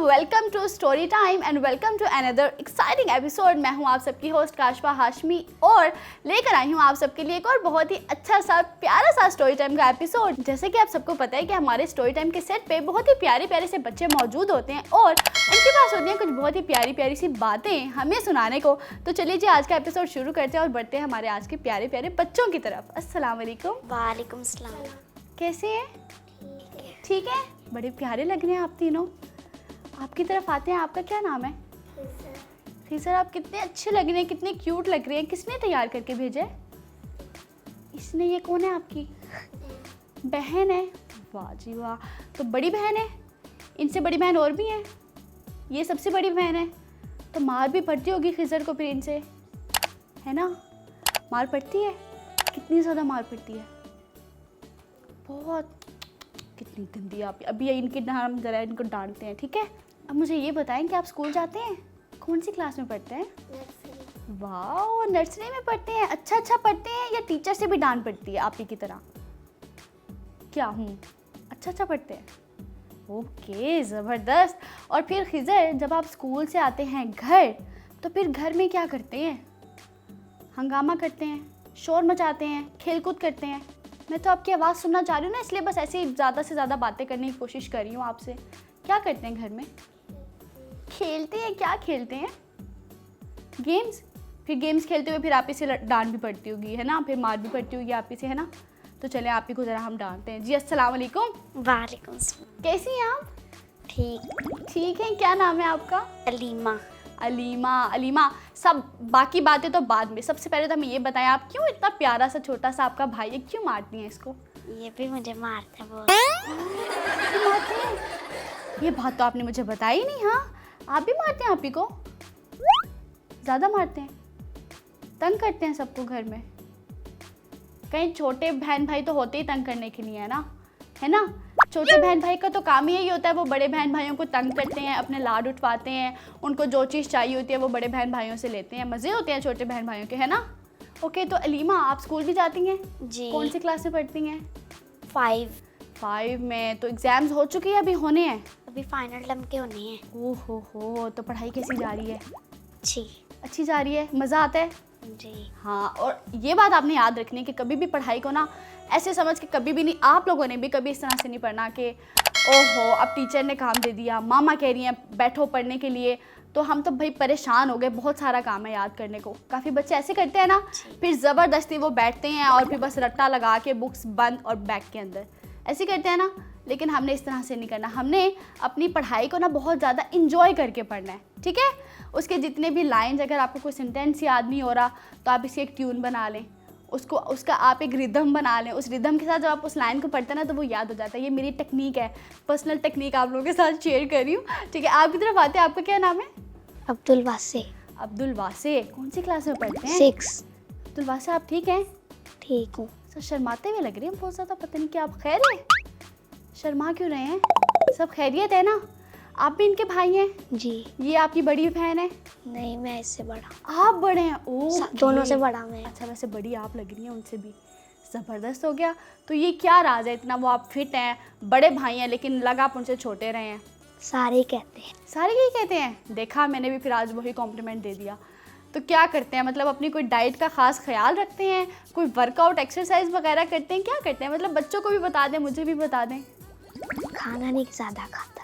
Welcome to story time and welcome to another exciting episode. मैं हूं आप सबकी होस्ट काशफा हाशमी और लेकर आई हूं आप सबके लिए एक और बहुत ही अच्छा सा प्यारा सा स्टोरी टाइम का एपिसोड। जैसे कि आप सबको पता है कि हमारे स्टोरी टाइम के सेट पे बहुत ही प्यारे प्यारे से बच्चे मौजूद होते हैं और उनके पास होती हैं कुछ बहुत ही प्यारी प्यारी सी बातें हमें सुनाने को। तो चलिए जी आज का एपिसोड शुरू करते हैं और बढ़ते हैं हमारे आज के प्यारे प्यारे बच्चों की तरफ। अस्सलाम वालेकुम। वालेकुम सलाम। कैसे हैं? ठीक है, बड़े प्यारे लग रहे हैं आप तीनों। आपकी तरफ आते हैं, आपका क्या नाम है? खीसर। आप कितने अच्छे लग रहे हैं, कितने क्यूट लग रहे हैं। किसने तैयार करके भेजे? इसने। ये कौन है आपकी बहन है? वाह जी वाह, तो बड़ी बहन है। इनसे बड़ी बहन और भी है? ये सबसे बड़ी बहन है। तो मार भी पड़ती होगी खीसर को फिर इनसे, है ना? मार पड़ती है? कितनी ज़्यादा मार पड़ती है? बहुत। कितनी गंदी आप। अभी इनके नाम ज़रा इनको डांटते हैं, ठीक है? अब मुझे ये बताएं कि आप स्कूल जाते हैं? कौन सी क्लास में पढ़ते हैं? नर्सरी। वाह, नर्सरी में पढ़ते हैं। अच्छा पढ़ते हैं या टीचर से भी डांट पड़ती है आप ही की तरह? क्या अच्छा पढ़ते हैं। ओके, ज़बरदस्त। और फिर खिज़र, जब आप स्कूल से आते हैं घर तो फिर घर में क्या करते हैं? हंगामा करते हैं, शोर मचाते हैं, खेल कूद करते हैं। मैं तो आपकी आवाज़ सुनना चाह रही हूँ ना, इसलिए बस ऐसे ही ज़्यादा से ज़्यादा बातें करने की कोशिश कर रही हूँ आपसे। क्या करते हैं घर में? खेलते हैं। क्या खेलते हैं? गेम्स। फिर गेम्स खेलते हुए फिर आप ही से डांट भी पड़ती होगी, है ना? फिर मार भी पड़ती होगी आप ही से, है ना? तो चलें आप ही को ज़रा हम डांटते हैं। जी अस्सलाम वालेकुम। वालेकुम सलाम। कैसी हैं आप? ठीक है। क्या नाम है आपका? अलीमा। अलीमा। सब बाकी बातें तो बाद में। सबसे पहले तो हमें ये बताएं, आप क्यों इतना प्यारा सा छोटा सा आपका भाई है, क्यों मारती हैं इसको? ये भी मुझे मारता है बहुत। क्यों मारते हैं? ये बात तो आपने मुझे बताई नहीं। हाँ, आप भी मारते हैं आप ही को? ज़्यादा मारते हैं? तंग करते हैं सबको घर में? कहीं छोटे बहन भाई तो होते ही तंग करने के लिए, है ना? छोटे बहन भाई का तो काम ही यही होता है, वो बड़े बहन भाइयों को तंग करते हैं, अपने लाड उठवाते हैं, उनको जो चीज़ चाहिए होती है वो बड़े बहन भाइयों से लेते हैं। मज़े होते हैं छोटे बहन भाइयों के, है ना? ओके, तो अलीमा आप स्कूल भी जाती हैं? जी। कौन सी क्लास में पढ़ती हैं? 5 में। तो एग्ज़ाम्स हो चुके हैं, अभी होने हैं? अभी फाइनल टर्म के होने हैं। ओह हो, तो पढ़ाई कैसी जा रही है? अच्छी जा रही है। मज़ा आता है? जी हाँ, और ये बात आपने याद रखनी है कि कभी भी पढ़ाई को ना ऐसे समझ के कभी भी नहीं, आप लोगों ने भी कभी इस तरह से नहीं पढ़ना कि ओहो अब टीचर ने काम दे दिया, मामा कह रही हैं बैठो पढ़ने के लिए, तो हम तो भाई परेशान हो गए, बहुत सारा काम है याद करने को। काफ़ी बच्चे ऐसे करते हैं ना, फिर ज़बरदस्ती वो बैठते हैं और फिर बस रट्टा लगा के बुक्स बंद और बैग के अंदर ऐसे करते हैं ना। लेकिन हमने इस तरह से नहीं करना, हमने अपनी पढ़ाई को ना बहुत ज़्यादा इंजॉय करके पढ़ना है, ठीक है? उसके जितने भी लाइंस, अगर आपको कोई सेंटेंस याद नहीं हो रहा तो आप इसकी एक ट्यून बना लें, उसका आप एक रिदम बना लें। उस रिदम के साथ जब आप उस लाइन को पढ़ते हैं ना तो वो याद हो जाता है। ये मेरी टेक्निक है, पर्सनल टेक्निक आप लोगों के साथ शेयर कर रही हूँ, ठीक है? आपकी तरफ आते हैं, आपका क्या नाम है? अब्दुल वासे। कौन सी क्लास में पढ़ते हैं? 6। अब्दुल वासे, आप ठीक हैं? ठीक हूँ। सर शर्माते हुए लग रहे हैं बहुत ज़्यादा, पता नहीं क्या आप खैर है? शर्मा क्यों रहे हैं? सब खैरियत है ना? आप भी इनके भाई हैं? जी। ये आपकी बड़ी बहन है? नहीं, मैं इससे बड़ा। आप बड़े हैं? ओह, दोनों से बड़ा मैं। अच्छा, वैसे बड़ी आप लग रही हैं उनसे भी। ज़बरदस्त हो गया। तो ये क्या राज है इतना? वो आप फिट हैं, बड़े भाई हैं, लेकिन लगा आप उनसे छोटे रहे हैं। सारे कहते हैं। सारे यही कहते हैं? देखा, मैंने भी फिर आज वही कॉम्प्लीमेंट दे दिया। तो क्या करते हैं, मतलब अपनी कोई डाइट का ख़ास ख्याल रखते हैं, कोई वर्कआउट एक्सरसाइज वगैरह करते हैं? क्या करते हैं, मतलब बच्चों को भी बता दें, मुझे भी बता दें। खाना नहीं ज़्यादा खाता।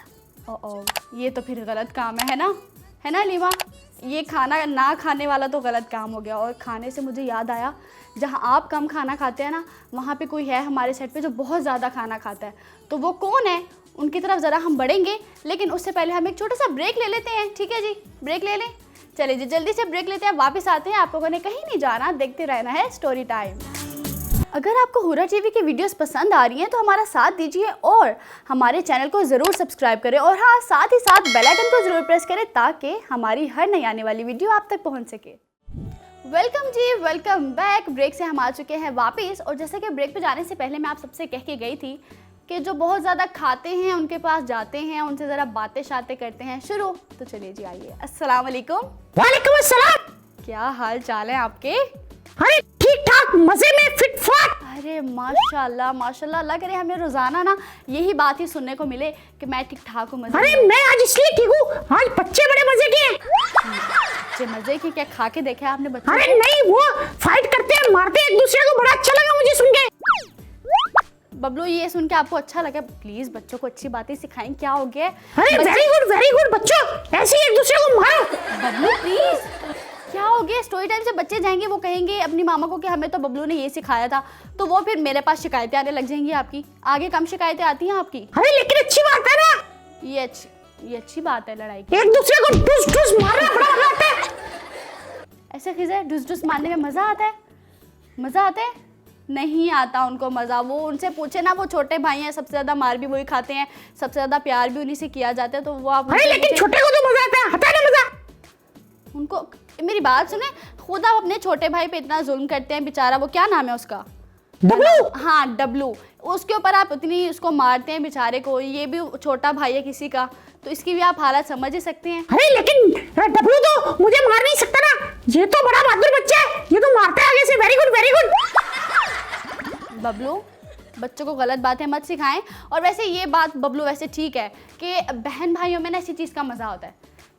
ओह, ये तो फिर गलत काम है ना लीमा? ये खाना ना खाने वाला तो गलत काम हो गया। और खाने से मुझे याद आया, जहाँ आप कम खाना खाते हैं ना, वहाँ पे कोई है हमारे सेट पे जो बहुत ज़्यादा खाना खाता है। तो वो कौन है, उनकी तरफ ज़रा हम बढ़ेंगे, लेकिन उससे पहले हम एक छोटा सा ब्रेक ले लेते हैं, ठीक है जी? ब्रेक ले लें। चलिए जी, जल्दी से ब्रेक लेते हैं, वापस आते हैं। आप लोगों ने कहीं नहीं जाना, देखते रहना है स्टोरी टाइम। अगर आपको हुर्रा टीवी की वीडियोस पसंद आ रही हैं तो हमारा साथ दीजिए और हमारे चैनल को ज़रूर सब्सक्राइब करें, और हाँ, साथ ही साथ बेल आइकन को ज़रूर प्रेस करें ताकि हमारी हर नई आने वाली वीडियो आप तक पहुंच सके। वेलकम जी, वेलकम बैक। ब्रेक से हम आ चुके हैं वापस, और जैसे कि ब्रेक पे जाने से पहले मैं आप सबसे कह के गई थी कि जो बहुत ज़्यादा खाते हैं उनके पास जाते हैं, उनसे ज़रा बातें शातें करते हैं। शुरू। तो चलिए जी, आइए। अस्सलाम वालेकुम। वालेकुम अस्सलाम। क्या हाल चाल है आपके? अरे ठीक ठाक, मजे में, फिट फाट। अरे माशाल्लाह माशाल्लाह, अल्लाह करे हमें रोजाना ना यही बात ही सुनने को मिले कि मैं ठीक ठाक हूँ। अरे मैं आज इसलिए ठीक हूँ, आज बच्चे बड़े मजे के हैं। बच्चे मजे की क्या खा के देखा है आपने बच्चे? अरे नहीं, वो फाइट करते हैं, मारते हैं एक दूसरे को, बड़ा अच्छा लगा मुझे सुन के। बबलू ये सुन के आपको अच्छा लगा? प्लीज बच्चों को अच्छी बातें सिखाएं, क्या हो गया? अरे वेरी गुड बच्चों, ऐसे ही एक दूसरे को मारो। बबलू प्लीज क्या हो गया? स्टोरी टाइम से बच्चे जाएंगे, वो कहेंगे अपनी मामा को कि हमें तो बबलू ने ये सिखाया था, तो वो फिर मेरे पास शिकायतें आने लग जाएंगी आपकी। आगे कम शिकायतें आती हैं आपकी। अरे लेकिन अच्छी बात है ना, ये अच्छी बात है लड़ाई की। एक दूसरे को ठुस ठुस मारना बड़ा मजा आता है। ऐसे खिज़र ढुस ढुस मारने में मजा आता है? मजा आता है? नहीं आता उनको मजा। वो उनसे पूछे ना, वो छोटे भाई हैं, सबसे ज्यादा मार भी वही खाते हैं, सबसे ज्यादा प्यार भी उन्हीं से किया जाता है, तो वो आप अरे लेकिन छोटे को तो मजा आता है, आता है ना मजा उनको। मेरी बात सुने, खुद आप अपने छोटे भाई पे इतना जुल्म करते हैं, बेचारा वो क्या नाम है उसका? डब्लू। हाँ डब्लू, उसके ऊपर आप इतनी उसको मारते हैं बेचारे को। ये भी छोटा भाई है किसी का, तो इसकी भी आप हालत समझ ही सकते हैं। अरे लेकिन डब्लू तो मुझे मार नहीं सकता ना, ये तो बड़ा बहादुर बच्चा है, ये तो मारता है आगे से। Very good. बबलू बच्चों को गलत बातें मत सिखाएं। और वैसे ये बात बबलू वैसे ठीक है कि बहन भाइयों में ना इसी चीज़ का मज़ा होता है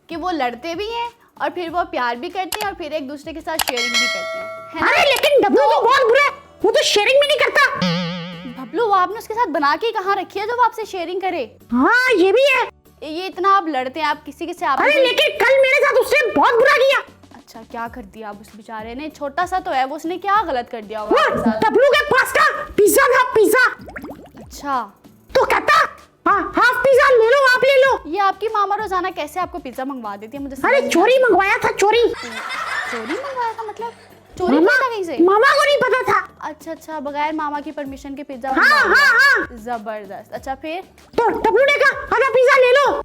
कि वो लड़ते भी हैं और फिर वो प्यार भी करते हैं और फिर एक दूसरे के साथ शेयरिंग भी करते हैं, है ना? अरे लेकिन डब्लू तो बहुत बुरा है, वो तो शेयरिंग भी नहीं करता। बबलू वो आपने उसके साथ बना के कहाँ रखी है जो वो आपसे शेयरिंग करे? हाँ ये भी है। ये इतना आप लड़ते हैं, आप किसी के से आप। अरे लेकिन कल मेरे साथ उसने बहुत बुरा किया। अच्छा क्या कर दिया अब उस बेचारे ने? छोटा सा तो है वो, उसने क्या गलत कर दिया होगा आपके वो साथ? डब्लू के पास का पिज्जा था, पिज्जा। अच्छा तो कहता हाँ हाफ पिज्जा ले लो, आप ले लो। ये आपकी मामा रोजाना कैसे आपको पिज्जा मंगवा देती है? मुझे समझ अरे नहीं चोरी मंगवाया था, चोरी। चोरी मंगवाया था मतलब? चोरी किया था कहीं से? मामा को नहीं पता था। अच्छा बगैर मामा की परमिशन के पिज्जा हाँ मंगवा दिया। हाँ। जबरदस्त। अच्छा फिर? तो डब्लू ने कहा आधा पिज्जा ले लो।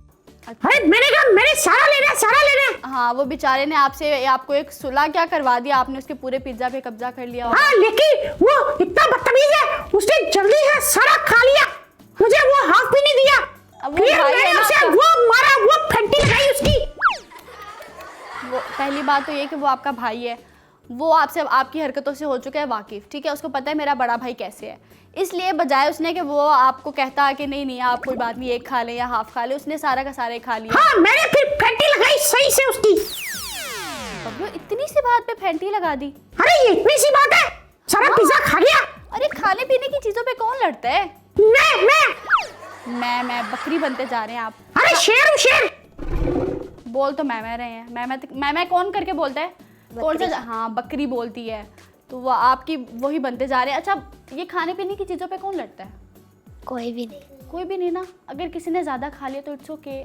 अरे मैंने कहा मैंने सारा लेना है, सारा लेना है। हाँ वो बेचारे ने आपसे आपको एक सुलह क्या करवा दिया, आपने उसके पूरे पिज्जा पे कब्जा कर लिया। हाँ लेकिन वो इतना बदतमीज है, उसने जल्दी से सारा खा लिया, मुझे वो हाफ भी नहीं दिया। अब वो फिर भाई है मैंने ना उसे आपका। वो मारा, वो फंटी लगाई उसकी। वो पहली बात तो ये कि वो आपका भाई है, वो आपसे आपकी हरकतों से हो चुका है वाकिफ, ठीक है? उसको पता है मेरा बड़ा भाई कैसे है, इसलिए बजाय उसने कि वो आपको कहता कि नहीं आप कोई बात नहीं एक खा ले या हाफ खा ले, उसने सारा का सारा खा लिया। हाँ मैंने फिर फंटी लगाई सही से उसकी। बबलू इतनी सी बात पे फेंटी लगा दी? अरे ये इतनी सी बात है, सारा पिज्जा खा गया। अरे खाने पीने की चीजों पे कौन लड़ता है? मैं बकरी बनते जा रहे हैं आप। अरे शेर हूँ, शेर। बोल तो मैं रहे हैं। मैं कौन करके बोलता है? कौन सा? हाँ बकरी बोलती है, तो वो आपकी वही बनते जा रहे हैं। अच्छा ये खाने पीने की चीज़ों पे कौन लड़ता है? कोई भी नहीं। कोई भी नहीं ना। अगर किसी ने ज़्यादा खा लिया तो इट्स ओके,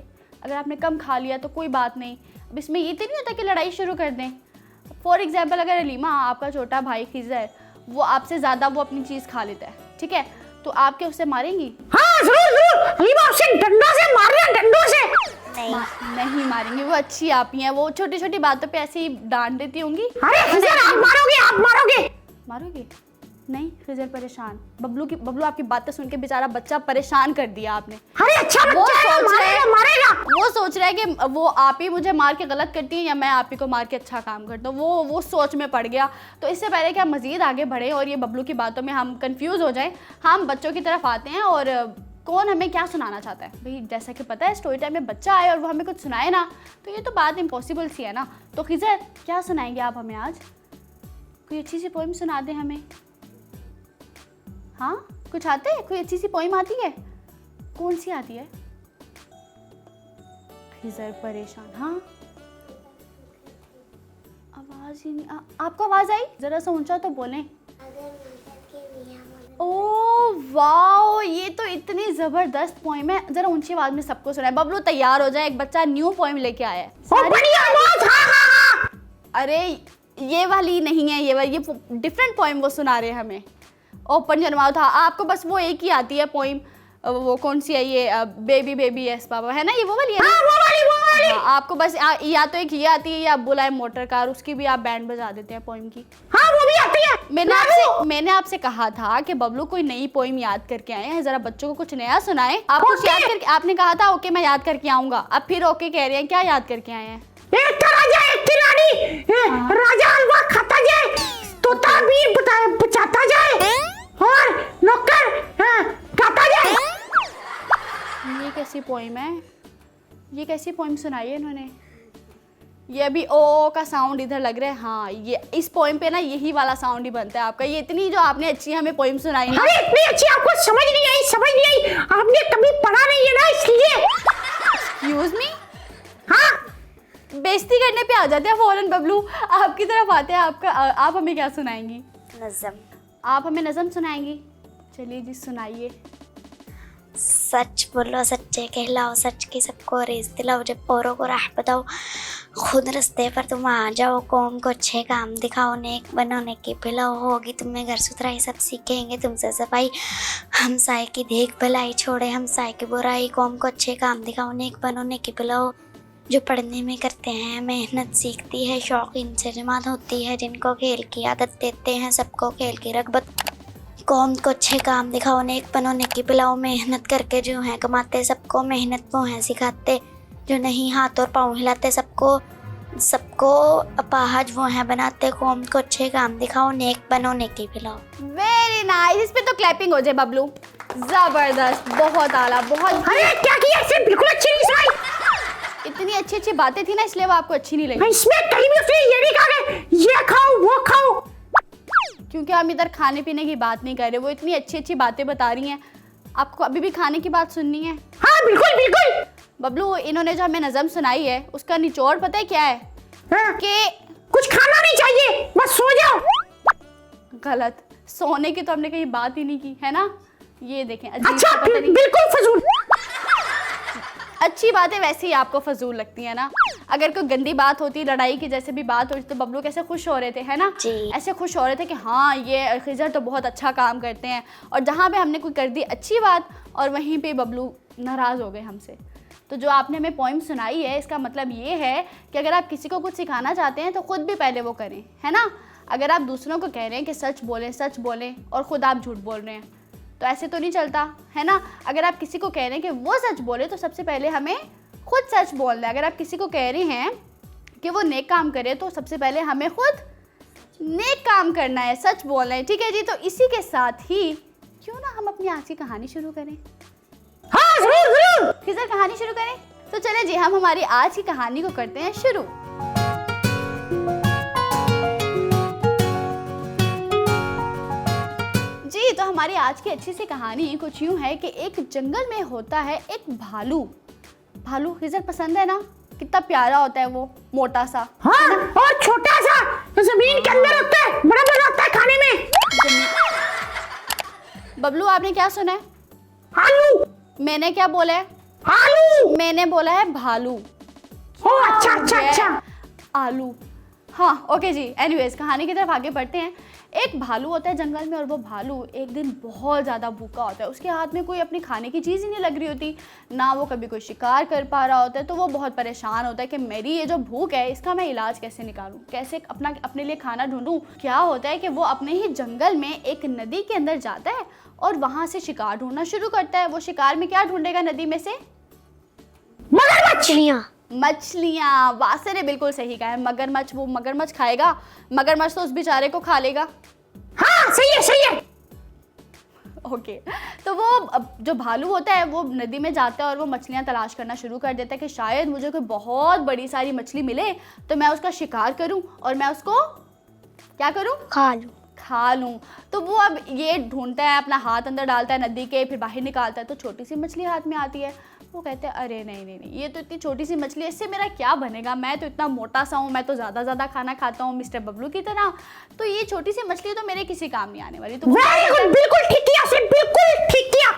अगर आपने कम खा लिया तो कोई बात नहीं। अब इसमें ये तो नहीं होता कि लड़ाई शुरू कर दें। फॉर एग्जाम्पल अगर अलीमा आपका छोटा भाई खिज़र वो आपसे ज़्यादा वो अपनी चीज़ खा लेता है, ठीक है, तो आप क्या उससे मारेंगी? हाँ जरूर अलीमा, उसे डंडों से मारना, डंडों से। नहीं मारेंगी, वो अच्छी आप ही हैं, वो छोटी छोटी बातों पे ऐसे ही डांट देती होंगी। अरे खिज़र आप मारोगे, आप मारोगे। मारोगे? नहीं खिज़र परेशान। बबलू आपकी बातें सुन के बेचारा बच्चा परेशान कर दिया आपने। अरे अच्छा वो बच्चा है, सोच रहा है मारेगा। वो सोच रहा है कि वो आप ही मुझे मार के गलत करती हैं या मैं आप ही को मार के अच्छा काम करता हूँ। वो सोच में पड़ गया। तो इससे पहले कि हम मज़ीद आगे बढ़े और ये बबलू की बातों में हम कंफ्यूज हो जाएं, हम बच्चों की तरफ आते हैं और कौन हमें क्या सुनाना चाहता है। भाई जैसा कि पता है स्टोरी टाइम में बच्चा आए और वो हमें कुछ सुनाए ना, तो ये तो बात इम्पॉसिबल सी है ना। तो खिज़र क्या सुनाएंगे आप हमें आज? कोई अच्छी सी पोइम सुना दें हमें। हाँ कुछ आते है? कोई अच्छी सी पोइम आती है? कौन सी आती है? खिज़र परेशान। हाँ आवाज ही नहीं आपको आवाज आई? जरा सा ऊंचा तो बोलें। ओह वाओ, ये तो इतनी जबरदस्त पोइम है, जरा ऊंची आवाज में सबको सुनाए। बबलू तैयार हो जाए, एक बच्चा न्यू पोइम लेके आया है। अरे ये वाली नहीं है, ये डिफरेंट पोइम वो सुना रहे हैं हमें। ओपन जन्माओ था आपको, बस वो एक ही आती है पोइम। वो कौन सी है ये? बेबी बेबी यस पापा, है ना? ये वो वाली है ना? हाँ, वो वाली। हाँ, आपको बस या तो एक ये आती है या बुलाए मोटर कार, उसकी भी आप बैंड बजा देते हैं पोइम की। हाँ वो भी आती है। मैंने आपसे कहा था कि बबलू कोई नई पोइम याद करके आए हैं, जरा बच्चों को कुछ नया सुनाए। आप कुछ याद करके, आपने कहा था ओके मैं याद करके आऊंगा, अब फिर ओके कह रहे हैं। क्या याद करके आए हैं? एक था राजा, एक थी रानी। राजा हलवा खाता जाए, तोता भी बचाता जाए, कैसी पोइम है? ये कैसी पोइम सुनाई है इन्होंने? ये अभी ओ का साउंड इधर लग रहा है। हाँ, ये इस पोइम पे ना यही वाला साउंड ही बनता है आपका। ये इतनी जो आपने अच्छी हमें पोइम सुनाई ना, अरे इतनी अच्छी आपको समझ नहीं आई, आपने कभी पढ़ा नहीं है ना इसलिए। एक्सक्यूज मी, हाँ बेइज्जती करने पे आ जाते हैं फौरन बबलू। आपकी तरफ आते हैं, आप हमें क्या सुनाएंगी? नज़म। आप हमें नज़म सुनाएंगी? चलिए जी, सुनाइए। सच बोलो, सच्चे कहलाओ, सच की सबको रेस दिलाओ, जब औरों को राह बताओ, खुद रास्ते पर तुम आ जाओ, कौम को अच्छे काम दिखाओ, नेक बनो नेकी पिलाओ, होगी तुम्हें घर सुथराई, सब सीखेंगे तुमसे सफाई, हमसाए की देख भलाई, छोड़े हमसाए की बुराई, कौम को अच्छे काम दिखाओ, नेक बनो नेकी पिलाओ। जो पढ़ने में करते हैं मेहनत सीखती है, शौक इनसे जमात होती है, जिनको खेल की आदत देते हैं सबको खेल की रगबत, कौम को अच्छे काम दिखाओ, नेक बनो नेकी पिलाओ, मेहनत करके जो है कमाते, सबको मेहनत वो है सिखाते, जो नहीं हाथ और पाँव हिलाते, सबको अपाहज वो है बनाते, कौम को अच्छे काम दिखाओ, नेक बनो नेकी पिलाओ। Very nice. इस पे तो क्लैपिंग हो जाए बबलू। जबरदस्त, बहुत आला, बहुत। अरे क्या किया इसे, बिल्कुल अच्छी नहीं सुनाई। इतनी अच्छी अच्छी बातें थी ना, इसलिए वो आपको अच्छी नहीं लगी। इसमें कहीं भी उसने ये नहीं कहा कि ये खाओ वो खाओ, क्योंकि हम इधर खाने पीने की बात नहीं कर रहे। वो इतनी अच्छी अच्छी बातें बता रही हैं, आपको अभी भी खाने की बात सुननी है? हाँ बिल्कुल बिल्कुल। बबलू, इन्होंने जो हमें नज़म सुनाई है उसका निचोड़ पता है क्या है? हाँ, कि कुछ खाना नहीं चाहिए, बस सो जाओ। गलत, सोने की तो हमने कहीं बात ही नहीं की है ना। ये देखें, अजीब अच्छा सा पता नहीं। बिल्कुल फजूल। अच्छी बातें वैसे ही आपको फजूल लगती है ना। अगर कोई गंदी बात होती, लड़ाई की जैसे भी बात होती, तो बबलू कैसे खुश हो रहे थे है ना जी। ऐसे खुश हो रहे थे कि हाँ ये खिजर तो बहुत अच्छा काम करते हैं। और जहाँ पे हमने कोई कर दी अच्छी बात, और वहीं पे बबलू नाराज़ हो गए हमसे। तो जो आपने हमें पोइम सुनाई है, इसका मतलब ये है कि अगर आप किसी को कुछ सिखाना चाहते हैं तो ख़ुद भी पहले वो करें, है ना। अगर आप दूसरों को कह रहे हैं कि सच बोलें और ख़ुद आप झूठ बोल रहे हैं, तो ऐसे तो नहीं चलता है ना। अगर आप किसी को कह रहे हैं कि वो सच बोले, तो सबसे पहले हमें खुद सच बोलना है। अगर आप किसी को कह रहे हैं कि वो नेक काम करे, तो सबसे पहले हमें खुद नेक काम करना है, सच बोलना है। ठीक है जी। तो इसी के साथ ही क्यों ना हम अपनी आज की कहानी शुरू करें? हाँ जरूर जरूर। खिजर, कहानी शुरू करें? तो चले जी, हम हमारी आज की कहानी को करते हैं शुरू। जी, तो हमारी आज की अच्छी सी कहानी कुछ यूँ है कि एक जंगल में होता है एक भालू। भालू खिजर पसंद है ना? कितना प्यारा होता है वो, मोटा सा। हाँ, और छोटा सा जमीन के अंदर होता है, बड़ा मजा आता है खाने में। बबलू, आपने क्या सुना है? आलू। मैंने क्या बोला है? आलू। मैंने बोला है भालू। ओ अच्छा अच्छा अच्छा। आलू। हाँ ओके जी। एनीवेज, कहानी की तरफ आगे बढ़ते हैं। एक भालू होता है जंगल में, और वो भालू एक दिन बहुत ज़्यादा भूखा होता है। उसके हाथ में कोई अपनी खाने की चीज़ ही नहीं लग रही होती, ना वो कभी कोई शिकार कर पा रहा होता है। तो वो बहुत परेशान होता है कि मेरी ये जो भूख है, इसका मैं इलाज कैसे निकालूं, कैसे अपने लिए खाना ढूंढूं। क्या होता है कि वो अपने ही जंगल में एक नदी के अंदर जाता है और वहाँ से शिकार ढूंढना शुरू करता है। वो शिकार में क्या ढूंढेगा नदी में से? मछलियाँ। मछलियाँ। वासे ने बिल्कुल सही कहा है। मगरमच्छ, वो मगरमच्छ खाएगा? मगरमच्छ तो उस बेचारे को खा लेगा। हाँ सही है सही है। ओके। तो वो जो भालू होता है वो नदी में जाता है और वो मछलियाँ तलाश करना शुरू कर देता है कि शायद मुझे कोई बहुत बड़ी सारी मछली मिले, तो मैं उसका शिकार करूं और मैं उसको क्या करूं? खा लूं। तो वो अब ये ढूंढता है, अपना हाथ अंदर डालता है नदी के, फिर बाहर निकालता है, तो छोटी सी मछली हाथ में आती है। वो कहते हैं अरे नहीं, ये तो इतनी छोटी सी मछली है, इससे मेरा क्या बनेगा, मैं तो इतना मोटा सा हूँ, मैं तो ज़्यादा खाना खाता हूँ मिस्टर बबलू की तरह, तो ये छोटी सी मछली तो मेरे किसी काम नहीं आने वाली। तो बिल्कुल ठीक किया, बिल्कुल ठीक किया।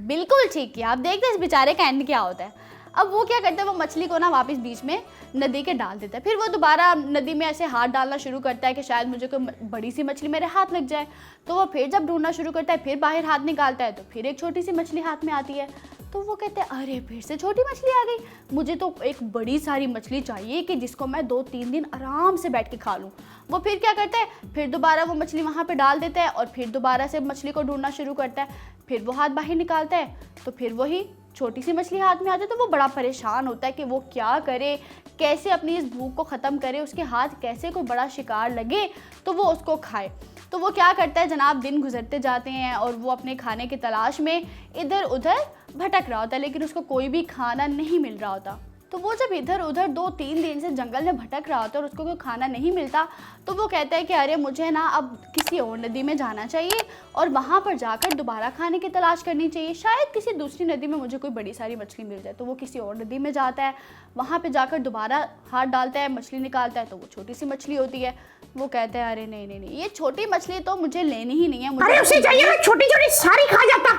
बिल्कुल ठीक किया। आप देखते हैं इस बेचारे का एंड क्या होता है। अब वो क्या करता है, वो मछली को ना वापस बीच में नदी के डाल देता है। फिर वो दोबारा नदी में ऐसे हाथ डालना शुरू करता है कि शायद मुझे कोई बड़ी सी मछली मेरे हाथ लग जाए। तो वो फिर जब ढूंढना शुरू करता है, फिर बाहर हाथ निकालता है, तो फिर एक छोटी सी मछली हाथ में आती है। तो वो कहते हैं अरे फिर से छोटी मछली आ गई, मुझे तो एक बड़ी सारी मछली चाहिए कि जिसको मैं 2-3 दिन आराम से बैठ के खा लूँ। वो फिर क्या करता है, फिर दोबारा वो मछली वहाँ पे डाल देता है और फिर दोबारा से मछली को ढूंढना शुरू करता है। फिर वो हाथ बाहर निकालता है, तो फिर वही छोटी सी मछली हाथ में आती है। तो वो बड़ा परेशान होता है कि वो क्या करे, कैसे अपनी इस भूख को ख़त्म करे, उसके हाथ कैसे कोई बड़ा शिकार लगे तो वो उसको खाए। तो वो क्या करता है जनाब, दिन गुजरते जाते हैं और वो अपने खाने की तलाश में इधर उधर भटक रहा होता है, लेकिन उसको कोई भी खाना नहीं मिल रहा होता। तो वो जब इधर उधर 2-3 दिन से जंगल में भटक रहा होता है और उसको कोई खाना नहीं मिलता, तो वो कहता है कि अरे मुझे ना अब किसी और नदी में जाना चाहिए और वहाँ पर जाकर दोबारा खाने की तलाश करनी चाहिए, शायद किसी दूसरी नदी में मुझे कोई बड़ी सारी मछली मिल जाए। तो वो किसी और नदी में जाता है, वहाँ पर जाकर दोबारा हाथ डालता है, मछली निकालता है, तो वो छोटी सी मछली होती है। वो कहते हैं अरे नहीं नहीं नहीं, ये छोटी मछली तो मुझे लेनी ही नहीं है, मुझे अरे उसे चाहिए मैं छोटी छोटी सारी खा जाता।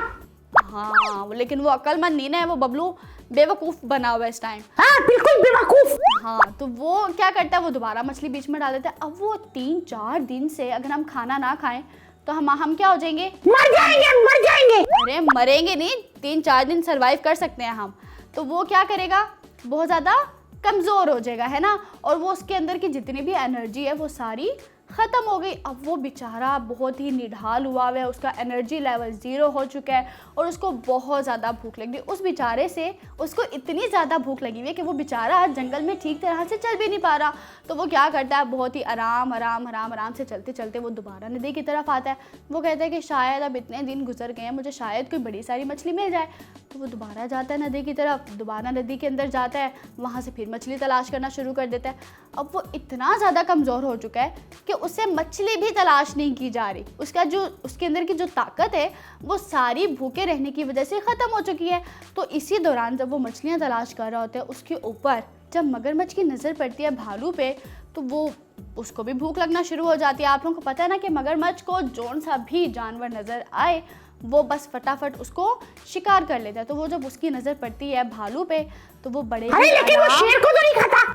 हाँ, लेकिन वो अक्लमंद नहीं है, वो बबलू बेवकूफ़ बना हुआ है इस टाइम। हाँ बिल्कुल बेवकूफ। हाँ, तो वो क्या करता है, वो दोबारा मछली बीच में डाल देता है। अब वो 3-4 दिन से अगर हम खाना ना खाएं तो हम क्या हो जाएंगे? मर जाएंगे मर जाएंगे। अरे मरेंगे नहीं, 3-4 दिन सरवाइव कर सकते हैं हम। तो वो क्या करेगा, बहुत ज़्यादा कमज़ोर हो जाएगा, है ना, और वो उसके अंदर की जितनी भी एनर्जी है वो सारी ख़त्म हो गई। अब वो बेचारा बहुत ही निढाल हुआ है, उसका एनर्जी लेवल 0 हो चुका है और उसको बहुत ज़्यादा भूख लगी। उस बेचारे से उसको इतनी ज़्यादा भूख लगी हुई है कि वो बेचारा जंगल में ठीक तरह से चल भी नहीं पा रहा। तो वो क्या करता है, बहुत ही आराम से चलते चलते वो दोबारा नदी की तरफ आता है। वो कहता है कि शायद अब इतने दिन गुजर गए हैं, मुझे शायद कोई बड़ी सारी मछली मिल जाए। तो वो दोबारा जाता है नदी की तरफ, दोबारा नदी के अंदर जाता है, वहाँ से फिर मछली तलाश करना शुरू कर देता है। अब वो इतना ज़्यादा कमज़ोर हो चुका है कि उससे मछली भी तलाश नहीं की जा रही। उसके अंदर की जो ताकत है वो सारी भूखे रहने की वजह से ख़त्म हो चुकी है। तो इसी दौरान जब वो मछलियाँ तलाश कर रहा होता है, उसके ऊपर जब मगरमच्छ की नज़र पड़ती है भालू पे, तो वो उसको भी भूख लगना शुरू हो जाती है। आप लोगों को पता है ना कि मगरमच्छ को जौन सा भी जानवर नज़र आए वो बस फटाफट उसको शिकार कर लेता है। तो वो जब उसकी नज़र पड़ती है भालू पे, तो वो बड़े अरे लेकिन वो शेर को तो नहीं खाता।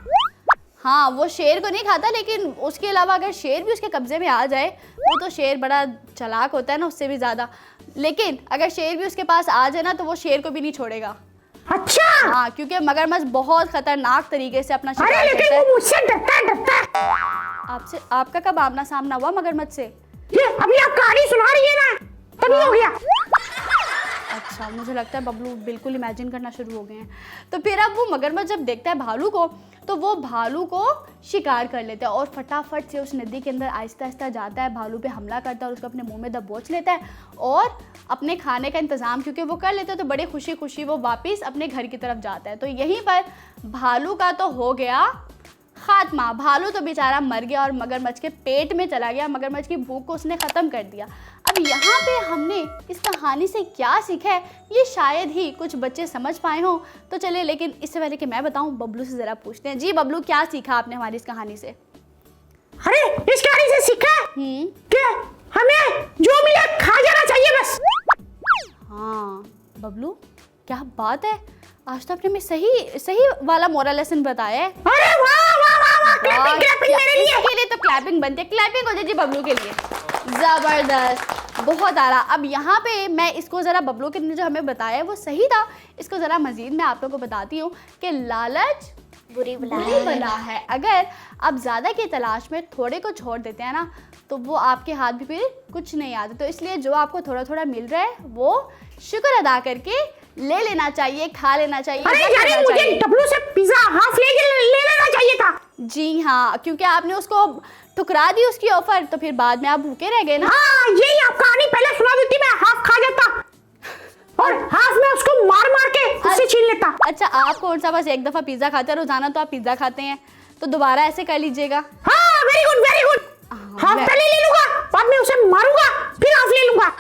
हाँ, वो शेर को नहीं खाता, लेकिन उसके अलावा अगर शेर भी उसके कब्जे में आ जाए, वो तो शेर बड़ा चालाक होता है ना उससे भी ज़्यादा, लेकिन अगर शेर भी उसके पास आ जाए ना तो वो शेर को भी नहीं छोड़ेगा। अच्छा। हाँ, क्योंकि मगरमच्छ बहुत खतरनाक तरीके से अपना शिकार अरे करता लेकिन है। वो मुझसे डरता है। आपसे आपका कब आमना सामना हुआ मगरमच्छ से? ये अभी आप कहानी सुना रही है ना, तभी हो गया। अच्छा, मुझे लगता है बबलू बिल्कुल इमेजिन करना शुरू हो गए हैं। तो फिर अब वो मगरमच्छ जब देखता है भालू को, तो वो भालू को शिकार कर लेता है और फटाफट से उस नदी के अंदर आहिस्ता आहिस्ता जाता है, भालू पे हमला करता है और उसको अपने मुंह में दबोच लेता है और अपने खाने का इंतज़ाम क्योंकि वो कर लेता है, तो बड़े खुशी खुशी वो वापस अपने घर की तरफ जाता है। तो यहीं पर भालू का तो हो गया खात्मा। भालू तो बेचारा मर गया और मगरमच्छ के पेट में चला गया, मगरमच्छ की भूख को उसने ख़त्म कर दिया। अब यहाँ पे हमने इस कहानी से क्या सीखा है, ये शायद ही कुछ बच्चे समझ पाए हों। तो चले, लेकिन इससे पहले कि मैं बताऊं, बबलू से ज़रा पूछते हैं। जी बबलू, क्या सीखा आपने हमारी इस कहानी से? अरे इस कहानी से सीखा कि हमें जो मिले खा जाना चाहिए बस। हाँ बबलू, क्या बात है, आज तो आपने हमें सही वाला मोरल लेसन बताया है। अरे वाह वाह वाह वाह, क्लैपिंग मेरे लिए। इसके लिए तो क्लैपिंग बनती है, क्लैपिंग हो जाए जी बबलू के लिए। ज़बरदस्त, बहुत आला। अब यहाँ पे मैं इसको ज़रा बबलू ने जो हमें बताया है वो सही था, इसको ज़रा मज़ीद मैं आप लोगों को बताती हूँ कि लालच बुरी बला है। अगर आप ज़्यादा की तलाश में थोड़े को छोड़ देते हैं ना, तो वो आपके हाथ भी फिर कुछ नहीं आते। तो इसलिए जो आपको थोड़ा थोड़ा मिल रहा है वो शुक्र अदा करके ले लेना चाहिए, खा लेना चाहिए। अरे यार मुझे डब्लू से पिज्जा हाफ ले लेना चाहिए था। जी हाँ, क्योंकि आपने उसको ठुकरा दी उसकी ऑफर, तो फिर बाद में आप भूखे रह गए ना। हाँ, यही आप कहानी पहले सुना देती, मैं हाफ खा जाता और हाफ में उसको मार मार के उससे छीन लेता। अच्छा, आप कौन सा बस एक दफ़ा पिज़्ज़ा खाते हैं रोजाना, तो आप पिज़्ज़ा खाते हैं, तो दोबारा ऐसे कर लीजिएगा। हाँ very good very good. Half पहले ले लूंगा, बाद में उसे मारूंगा, फिर हाफ ले लूंगा।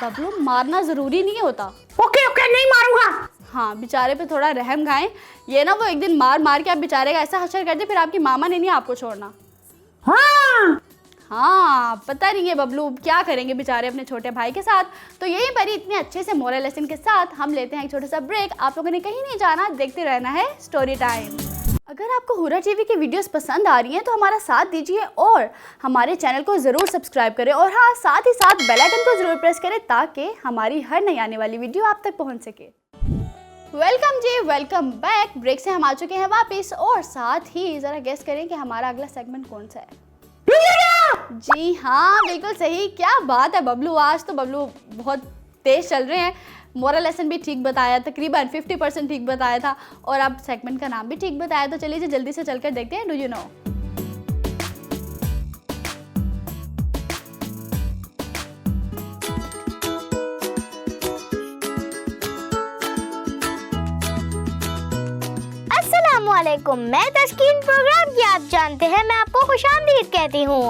बबलू, मारना ज़रूरी नहीं होता। ओके ओके, नहीं मारूंगा। हाँ, बेचारे पे थोड़ा रहम खाएं। ये ना वो एक दिन मार मार के आप बेचारे का ऐसा हशर कर दे, फिर आपकी मामा ने नहीं आपको छोड़ना। हाँ, पता नहीं है बबलू क्या करेंगे बेचारे अपने छोटे भाई के साथ। तो यहीं पर ही इतने अच्छे से मोरल लेसन के साथ हम लेते हैं एक छोटा सा ब्रेक। आप लोगों ने कहीं नहीं जाना, देखते रहना है स्टोरी टाइम। अगर आपको हुर्रा टीवी की वीडियोस पसंद आ रही हैं तो हमारा साथ दीजिए और हमारे चैनल को ज़रूर सब्सक्राइब करें, और हाँ, साथ ही साथ बेल आइकन को ज़रूर प्रेस करें ताकि हमारी हर नई आने वाली वीडियो आप तक पहुंच सके। वेलकम जी, वेलकम बैक। ब्रेक से हम आ चुके हैं वापस, और साथ ही ज़रा गेस करें कि हमारा अगला सेगमेंट कौन सा है। जी हाँ, बिल्कुल सही। क्या बात है बबलू, आज तो बबलू बहुत तेज़ चल रहे हैं। मोरल लेसन भी ठीक बताया, तकरीबन 50% ठीक बताया था, और अब सेगमेंट का नाम भी ठीक बताया। तो चलिए जी जल्दी से चलकर देखते हैं डू यू नो। अस्सलामुअलैकुम, मैं तस्कीन प्रोग्राम की आप जानते हैं मैं आपको खुशामदीद कहती हूँ।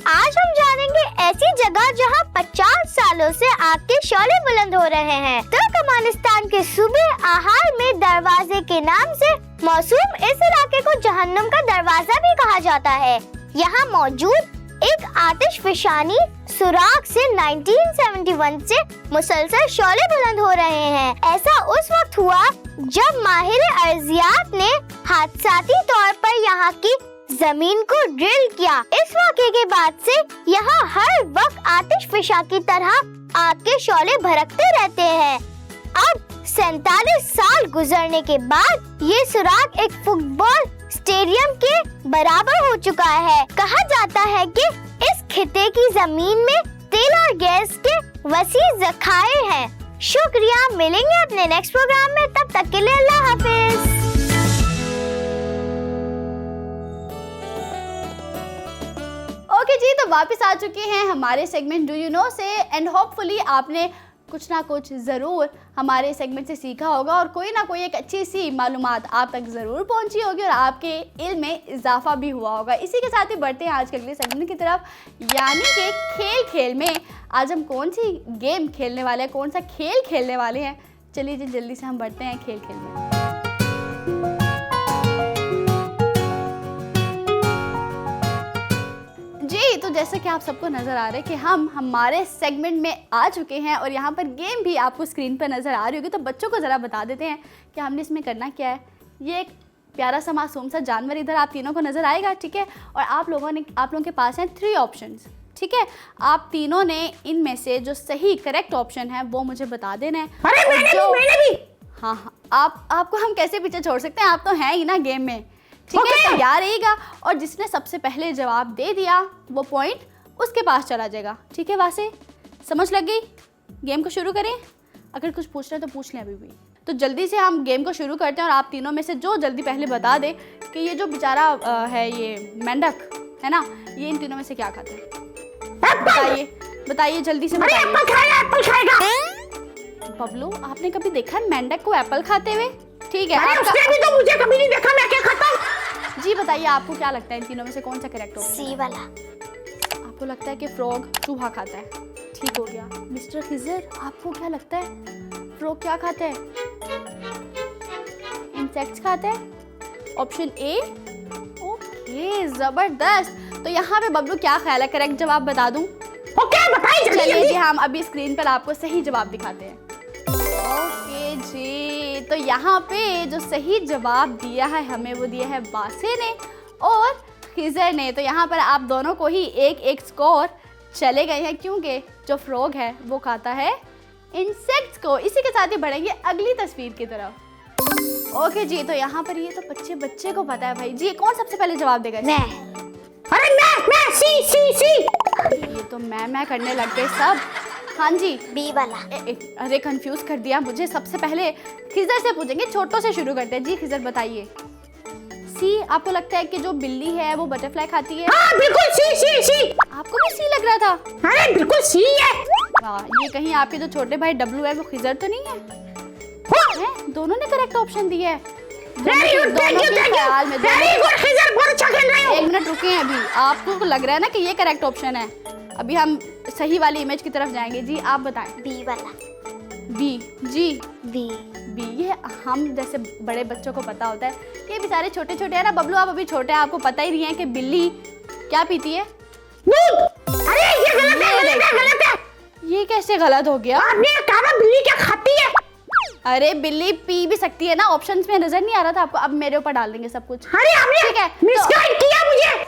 आज हम जानेंगे ऐसी जगह जहाँ 50 सालों से आग के शोले बुलंद हो रहे हैं। तुर्कमानिस्तान के सूबे आहार में दरवाजे के नाम से मौसूम इस इलाके को जहन्नुम का दरवाजा भी कहा जाता है। यहाँ मौजूद एक आतिशफशानी सुराख से 1971 से मुसलसल शोले बुलंद हो रहे हैं। ऐसा उस वक्त हुआ जब माहिर अर्जियात ने हादसाती तौर पर यहाँ की जमीन को ड्रिल किया। इस वाक़े के बाद से यहाँ हर वक्त आतिशफशा की तरह आग के शोले भड़कते रहते हैं। अब 47 साल गुजरने के बाद ये सुराख एक फुटबॉल स्टेडियम के बराबर हो चुका है। कहा जाता है कि इस खिते की जमीन में तेल और गैस के वसी ज़खायर हैं। शुक्रिया, मिलेंगे अपने नेक्स्ट प्रोग्राम में, तब तक के लिए अल्लाह हाफिज। ओके जी, तो वापस आ चुके हैं हमारे सेगमेंट डू यू नो से एंड होपफुली आपने कुछ ना कुछ ज़रूर हमारे सेगमेंट से सीखा होगा और कोई ना कोई एक अच्छी सी मालूमात आप तक ज़रूर पहुंची होगी और आपके इल्म में इजाफा भी हुआ होगा। इसी के साथ ही बढ़ते हैं आज के अगले सेगमेंट की तरफ, यानी कि खेल खेल में आज हम कौन सी गेम खेलने वाले हैं, कौन सा खेल खेलने वाले हैं। चलिए जी जल्दी से हम बढ़ते हैं खेल खेल में। जी, तो जैसे कि आप सबको नज़र आ रहा है कि हम हमारे सेगमेंट में आ चुके हैं और यहाँ पर गेम भी आपको स्क्रीन पर नज़र आ रही होगी। तो बच्चों को ज़रा बता देते हैं कि हमने इसमें करना क्या है। ये एक प्यारा सा मासूम सा जानवर इधर आप तीनों को नज़र आएगा, ठीक है। और आप लोगों के पास हैं 3 ऑप्शंस, ठीक है। आप तीनों ने इनमें से जो सही करेक्ट ऑप्शन है वो मुझे बता देना है। अरे मैंने भी। हाँ, आपको हम कैसे पीछे छोड़ सकते हैं, आप तो हैं ही ना गेम में, ठीक है। तैयार रहिएगा और जिसने सबसे पहले जवाब दे दिया वो पॉइंट उसके पास चला जाएगा, ठीक है। वासे समझ लग गई? गेम को शुरू करें। अगर कुछ पूछ रहे हैं तो पूछ लें अभी भी। तो जल्दी से हम गेम को शुरू करते हैं और आप तीनों में से जो जल्दी पहले बता दे कि ये जो बेचारा है ये मेंढक है ना, ये इन तीनों में से क्या खाता है। बताइए जल्दी से बताइए। एप्पल खाएगा। बबलू, आपने कभी देखा मेंढक को एप्पल खाते हुए? ठीक है, उसने भी तो मुझे कभी नहीं देखा, मैं क्या खाता हूँ। जी बताइए, आपको क्या लगता है इन तीनों में से कौन सा करेक्ट होगा? सी वाला। आपको लगता है कि फ्रॉग चूहा खाता है, ठीक हो गया। मिस्टर खिजर, आपको क्या लगता है फ्रॉग क्या खाता है? इंसेक्ट्स खाता है, ऑप्शन ए। ओके, जबरदस्त। तो यहाँ पे बबलू क्या ख्याल है, करेक्ट जवाब बता दूं? ओके बताइए। चलिए जी, हम अभी स्क्रीन पर आपको सही जवाब दिखाते हैं। ओके जी, तो यहाँ पे जो सही जवाब दिया है हमें वो दिया है बासे ने और खिजर ने। तो यहाँ पर आप दोनों को ही 1-1 स्कोर चले गए हैं, क्योंकि जो फ्रॉग है वो खाता है इंसेक्ट्स को। इसी के साथ ही बढ़ेंगे अगली तस्वीर की तरफ। ओके जी, तो यहाँ पर ये तो बच्चे को पता है भाई जी। कौन सबसे पहले जवाब देगा? मैं। अरे मैं सी। ये तो मैं करने लग गए सब। हाँ जी, बी वाला। अरे कंफ्यूज कर दिया मुझे। सबसे पहले खिजर से पूछेंगे, छोटों से शुरू करते हैं। जी खिजर बताइए। सी। आपको लगता है कि जो बिल्ली है वो बटरफ्लाई खाती है? हाँ बिल्कुल सी। आपको भी सी लग रहा था? अरे बिल्कुल सी है। वाह, ये कहीं आपके जो छोटे भाई डब्लू है वो खिजर तो नहीं है? दोनों ने करेक्ट ऑप्शन दिया है। एक मिनट रुके हैं, अभी आपको लग रहा है ना कि ये करेक्ट ऑप्शन है। अभी हम सही वाली इमेज की तरफ जाएंगे। जी आप बताएं। बी वाला। बी। जी बी। ये हम जैसे बड़े बच्चों को पता होता है, ये बेचारे छोटे छोटे है ना। बबलू आप अभी छोटे हैं, आपको पता ही नहीं है कि बिल्ली क्या पीती है? दूध। अरे ये गलत है। ये कैसे गलत हो गया? आपने कहा बिल्ली क्या खाती है? अरे बिल्ली पी भी सकती है ना, ऑप्शंस में नजर नहीं आ रहा था आपको? अब मेरे ऊपर डाल देंगे सब कुछ। अरे आपने ठीक है, मिसगाइड किया मुझे।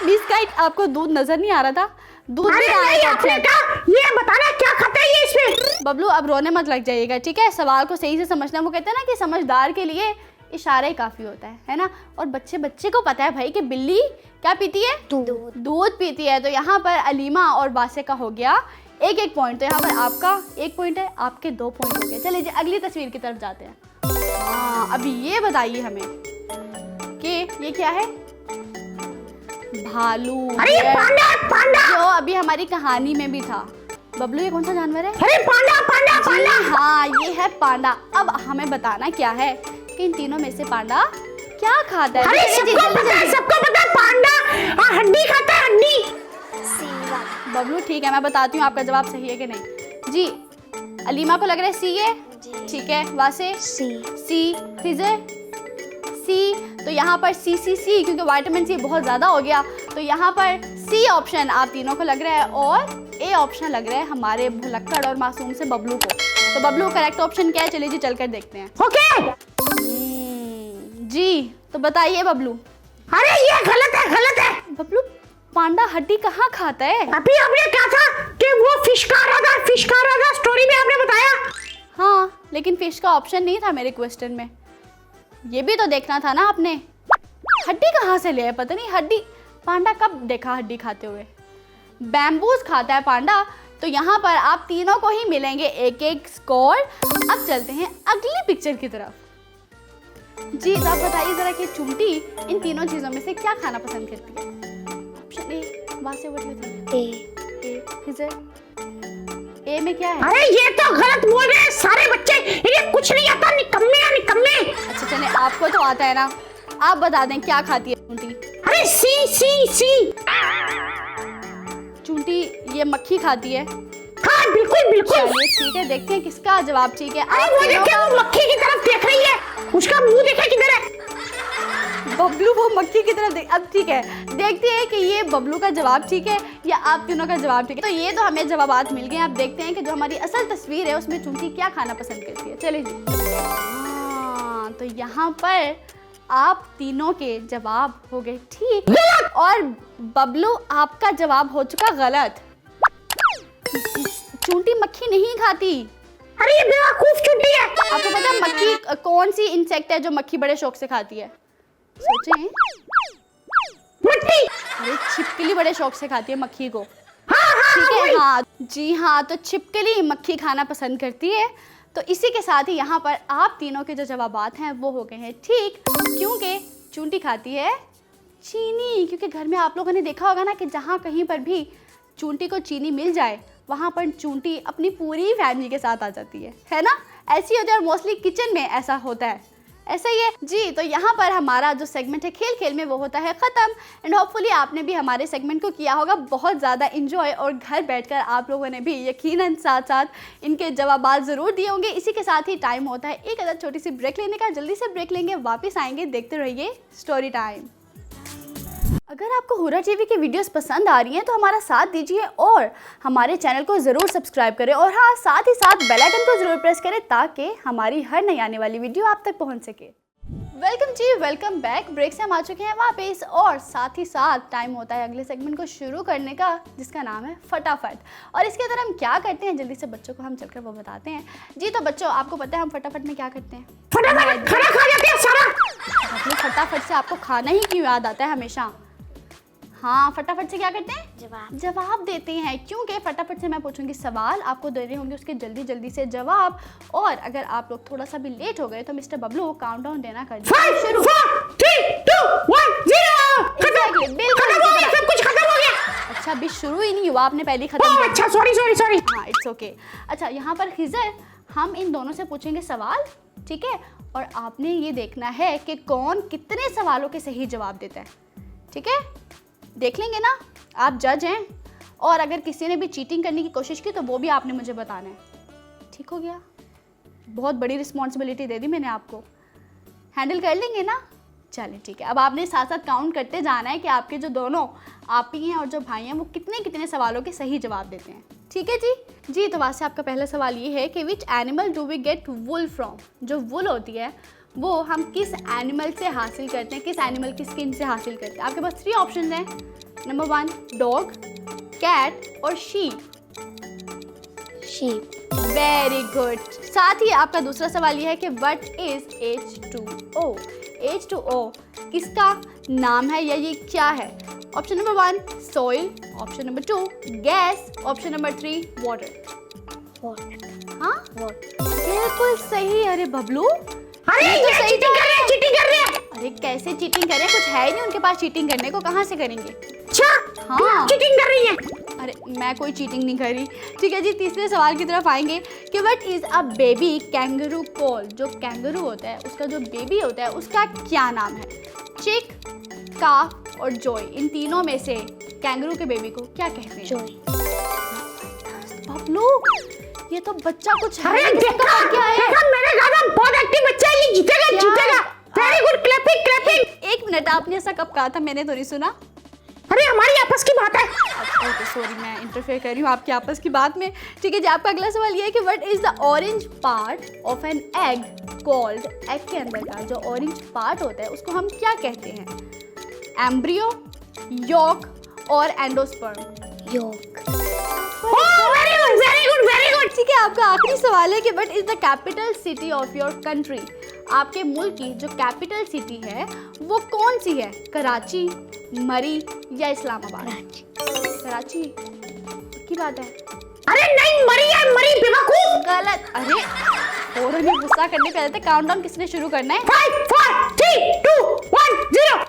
मिसगाइड? आपको दूध नजर नहीं आ रहा था? दूध भी आपने कहा ये बताना क्या खाता है ये इसमें। बबलू अब रोने मत लग जाइएगा, ठीक है। सवाल को सही से समझना। वो कहते हैं ना कि समझदार के लिए इशारा ही काफी होता है ना। और बच्चे को पता है भाई कि बिल्ली क्या पीती है? दूध पीती है। तो यहाँ पर अलीमा और बासे का हो गया 1-1 पॉइंट। तो यहाँ पर आपका 1 पॉइंट है, आपके 2 पॉइंट हो गए। चलिए जी अगली तस्वीर की तरफ जाते हैं। हाँ, अभी ये बताइए हमें कि ये क्या है? भालू। अरे पांडा। जो अभी हमारी कहानी में भी था। बबलू ये कौन सा जानवर है? अरे पांडा। हाँ, ये है पांडा। अब हमें बताना क्या है कि इन तीनों में से पांडा क्या खाता है? अरे सबको पता है, सबको पता है, पांडा हड्डी खाता है, हड्डी। सी वाला। बबलू ठीक है, मैं बताती हूँ आपका जवाब सही है कि नहीं। जी अलीमा को लग रहा है सी है, ठीक है। वासे सी, खिजर सी, तो यहाँ पर सी क्योंकि विटामिन सी बहुत ज़्यादा हो गया, तो यहाँ पर सी ऑप्शन आप तीनों को लग रहा है और ए ऑप्शन लग रहा है हमारे भुलक्कड़ और मासूम से बबलू को। तो बबलू करेक्ट ऑप्शन क्या है? चलिए जी चलकर देखते हैं। ओके जी तो बताइए बबलू। अरे ये गलत है, गलत है। बबलू पांडा हड्डी कहाँ खाता है? अभी आपने कहा था कि वो फिश खा रहा था, स्टोरी में आपने बताया। हाँ लेकिन फिश का ऑप्शन नहीं था मेरे क्वेश्चन में, ये भी तो देखना था ना आपने। हड्डी कहाँ से ले आए पता नहीं। हड्डी पांडा कब देखा हड्डी खाते हुए? बैम्बूज खाता है पांडा। तो यहाँ पर आप तीनों को ही मिलेंगे एक एक स्कोर। अब चलते हैं अगली पिक्चर की तरफ। जी तो आप बताइए जरा कि चुंटी इन तीनों चीजों में से क्या खाना पसंद करती है? ऑप्शन ए, वहाँ से ए। खिजर ए में क्या है? अरे ये तो गलत बोल रहे हैं सारे बच्चे, इन्हें कुछ नहीं आता, निकम्मे। अच्छा चले, आपको तो आता है ना, आप बता दें क्या खाती है चुंटी? अरे सी। चुंटी ये मक्खी खाती है। हाँ बिल्कुल। चलिए ठीक है, देखते हैं किसका जवाब ठीक है। अरे वो देखिए, वो मक्खी की तरफ देख रही है, उसका मुंह देखिए किधर है। बबलू वो मक्खी की तरफ देख। अब ठीक है, देखते हैं कि ये बबलू का जवाब ठीक है या आप तीनों का जवाब ठीक है। तो ये तो हमें जवाबात मिल गए। अब देखते हैं कि जो हमारी असल तस्वीर है उसमें चुंटी क्या खाना पसंद करती है। चलिए जी। हाँ तो यहाँ पर आप तीनों के जवाब हो गए ठीक और बबलू आपका जवाब हो चुका गलत। चुंटी मक्खी नहीं खाती। अरे ये बेवकूफ चुंटी है। आपको पता है मक्खी कौन सी इंसेक्ट है जो मक्खी बड़े शौक से खाती है? सोचें। मट्टी। अरे छिपकली बड़े शौक से खाती है मक्खी को। ठीक है, हाँ जी हाँ, तो छिपकली मक्खी खाना पसंद करती है। तो इसी के साथ ही यहाँ पर आप तीनों के जो जवाबात हैं वो हो गए हैं ठीक, क्योंकि चुंटी खाती है चीनी। क्योंकि घर में आप लोगों ने देखा होगा ना कि जहाँ कहीं पर भी चुंटी को चीनी मिल जाए वहाँ पर चुंटी अपनी पूरी फैमिली के साथ आ जाती है ना? ऐसी होती है और मोस्टली किचन में ऐसा होता है, ऐसा ही है जी। तो यहाँ पर हमारा जो सेगमेंट है खेल खेल में वो होता है ख़त्म। एंड होपफुली आपने भी हमारे सेगमेंट को किया होगा बहुत ज़्यादा इन्जॉय और घर बैठकर आप लोगों ने भी यकीनन साथ साथ इनके जवाबात ज़रूर दिए होंगे। इसी के साथ ही टाइम होता है एक अदर छोटी सी ब्रेक लेने का। जल्दी से ब्रेक लेंगे, वापस आएंगे, देखते रहिए स्टोरी टाइम। अगर आपको हुरा टीवी की वीडियोस पसंद आ रही हैं तो हमारा साथ दीजिए और हमारे चैनल को ज़रूर सब्सक्राइब करें और हाँ साथ ही साथ बेल आइकन को ज़रूर प्रेस करें ताकि हमारी हर नई आने वाली वीडियो आप तक पहुंच सके। वेलकम जी, वेलकम बैक। ब्रेक से हम आ चुके हैं वापस और साथ ही साथ टाइम होता है अगले सेगमेंट को शुरू करने का जिसका नाम है फटाफट। और इसके अंदर हम क्या करते हैं जल्दी से बच्चों को हम चलकर वो बताते हैं। जी तो बच्चों आपको पता है हम फटाफट में क्या करते हैं? फटाफट खाना खा जाते हैं सारा। फटाफट से आपको खाना ही क्यों याद आता है हमेशा? हाँ फटाफट से क्या करते हैं? जवाब देते हैं। क्योंकि फटाफट से मैं पूछूंगी सवाल, आपको देने होंगे उसके जल्दी जल्दी से जवाब। और अगर आप लोग थोड़ा सा भी लेट हो गए तो मिस्टर बबलू काउंटडाउन देना कर दीजिए शुरू। 5 4 3 2 1 0। बिल्कुल सब कुछ खत्म हो गया। अच्छा अभी शुरू ही नहीं हुआ, आपने पहले खत्म कर दिया। अच्छा सॉरी। हाँ इट्स ओके। अच्छा यहाँ पर खिजर हम इन दोनों से पूछेंगे सवाल, ठीक है? और आपने ये देखना है कि कौन कितने सवालों के सही जवाब देता है, ठीक है? देख लेंगे ना, आप जज हैं। और अगर किसी ने भी चीटिंग करने की कोशिश की तो वो भी आपने मुझे बताना है, ठीक हो गया? बहुत बड़ी रिस्पॉन्सिबिलिटी दे दी मैंने आपको, हैंडल कर लेंगे ना? चलें ठीक है। अब आपने साथ साथ काउंट करते जाना है कि आपके जो दोनों आप ही हैं और जो भाई हैं वो कितने कितने सवालों के सही जवाब देते हैं, ठीक है जी? तो वहाँ से आपका पहला सवाल ये है कि which animal do we get wool from? जो वुल होती है वो हम किस एनिमल से हासिल करते हैं, किस एनिमल की स्किन से हासिल करते हैं? आपके पास 3 ऑप्शन हैं। नंबर 1 डॉग, कैट और शीप। Very good. साथ ही आपका दूसरा सवाल ये है कि व्हाट इज H2O? H2O किसका नाम है या ये क्या है? Option number 1 soil, option number 2 gas, option number 3 water. हाँ बिल्कुल सही। अरे बबलू अरे ये चीटिंग कर रहे हैं। अरे कैसे चीटिंग कर रहे हैं? कुछ है ही नहीं उनके पास चीटिंग करने को, कहाँ से करेंगे? अच्छा हाँ चीटिंग कर रही है। अरे मैं कोई चीटिंग नहीं कर रही, ठीक है जी? तीसरे सवाल की तरफ आएंगे कि what is a baby kangaroo called. जो कैंगरू होता है उसका जो बेबी होता है उसका क्या नाम है? चिक, काफ और जॉय, इन तीनों में से कैंगरू के बेबी को क्या कहते हैं? जॉय। बबलू ये तो बच्चा कुछ है अरे किसका देखा, क्या है? देखा, मैंने कहा था बहुत एक्टिव बच्चा है, ये जीतेगा क्या? जीतेगा। Very good, clapping clapping. एक मिनट, आपने ऐसा कब कहा था? मैंने तो नहीं सुना। अरे हमारी आपस की बात है। ओके सॉरी, मैं इंटरफेयर कर रही हूँ आपकी आपस की बात में। ठीक है जी, आपका अगला सवाल ये है कि what is the orange part of an egg called. Egg के अंदर का जो ऑरेंज पार्ट होता है उसको हम क्या कहते हैं? एम्ब्रियो, यॉक और एंडोस्पर्म। योग। Very good very good very good. ठीक है, आपका आखिरी सवाल है कि what is the capital city of your country. आपके मुल्क की जो कैपिटल सिटी है वो कौन सी है? कराची, मरी या इस्लामाबाद? कराची की बात है। अरे नहीं, मरी है, मरी बेवकूफ। गलत। अरे फौरन ही गुस्सा करने पे रहते। काउंटडाउन किसने शुरू करना है? 5 4 3 2 1 0।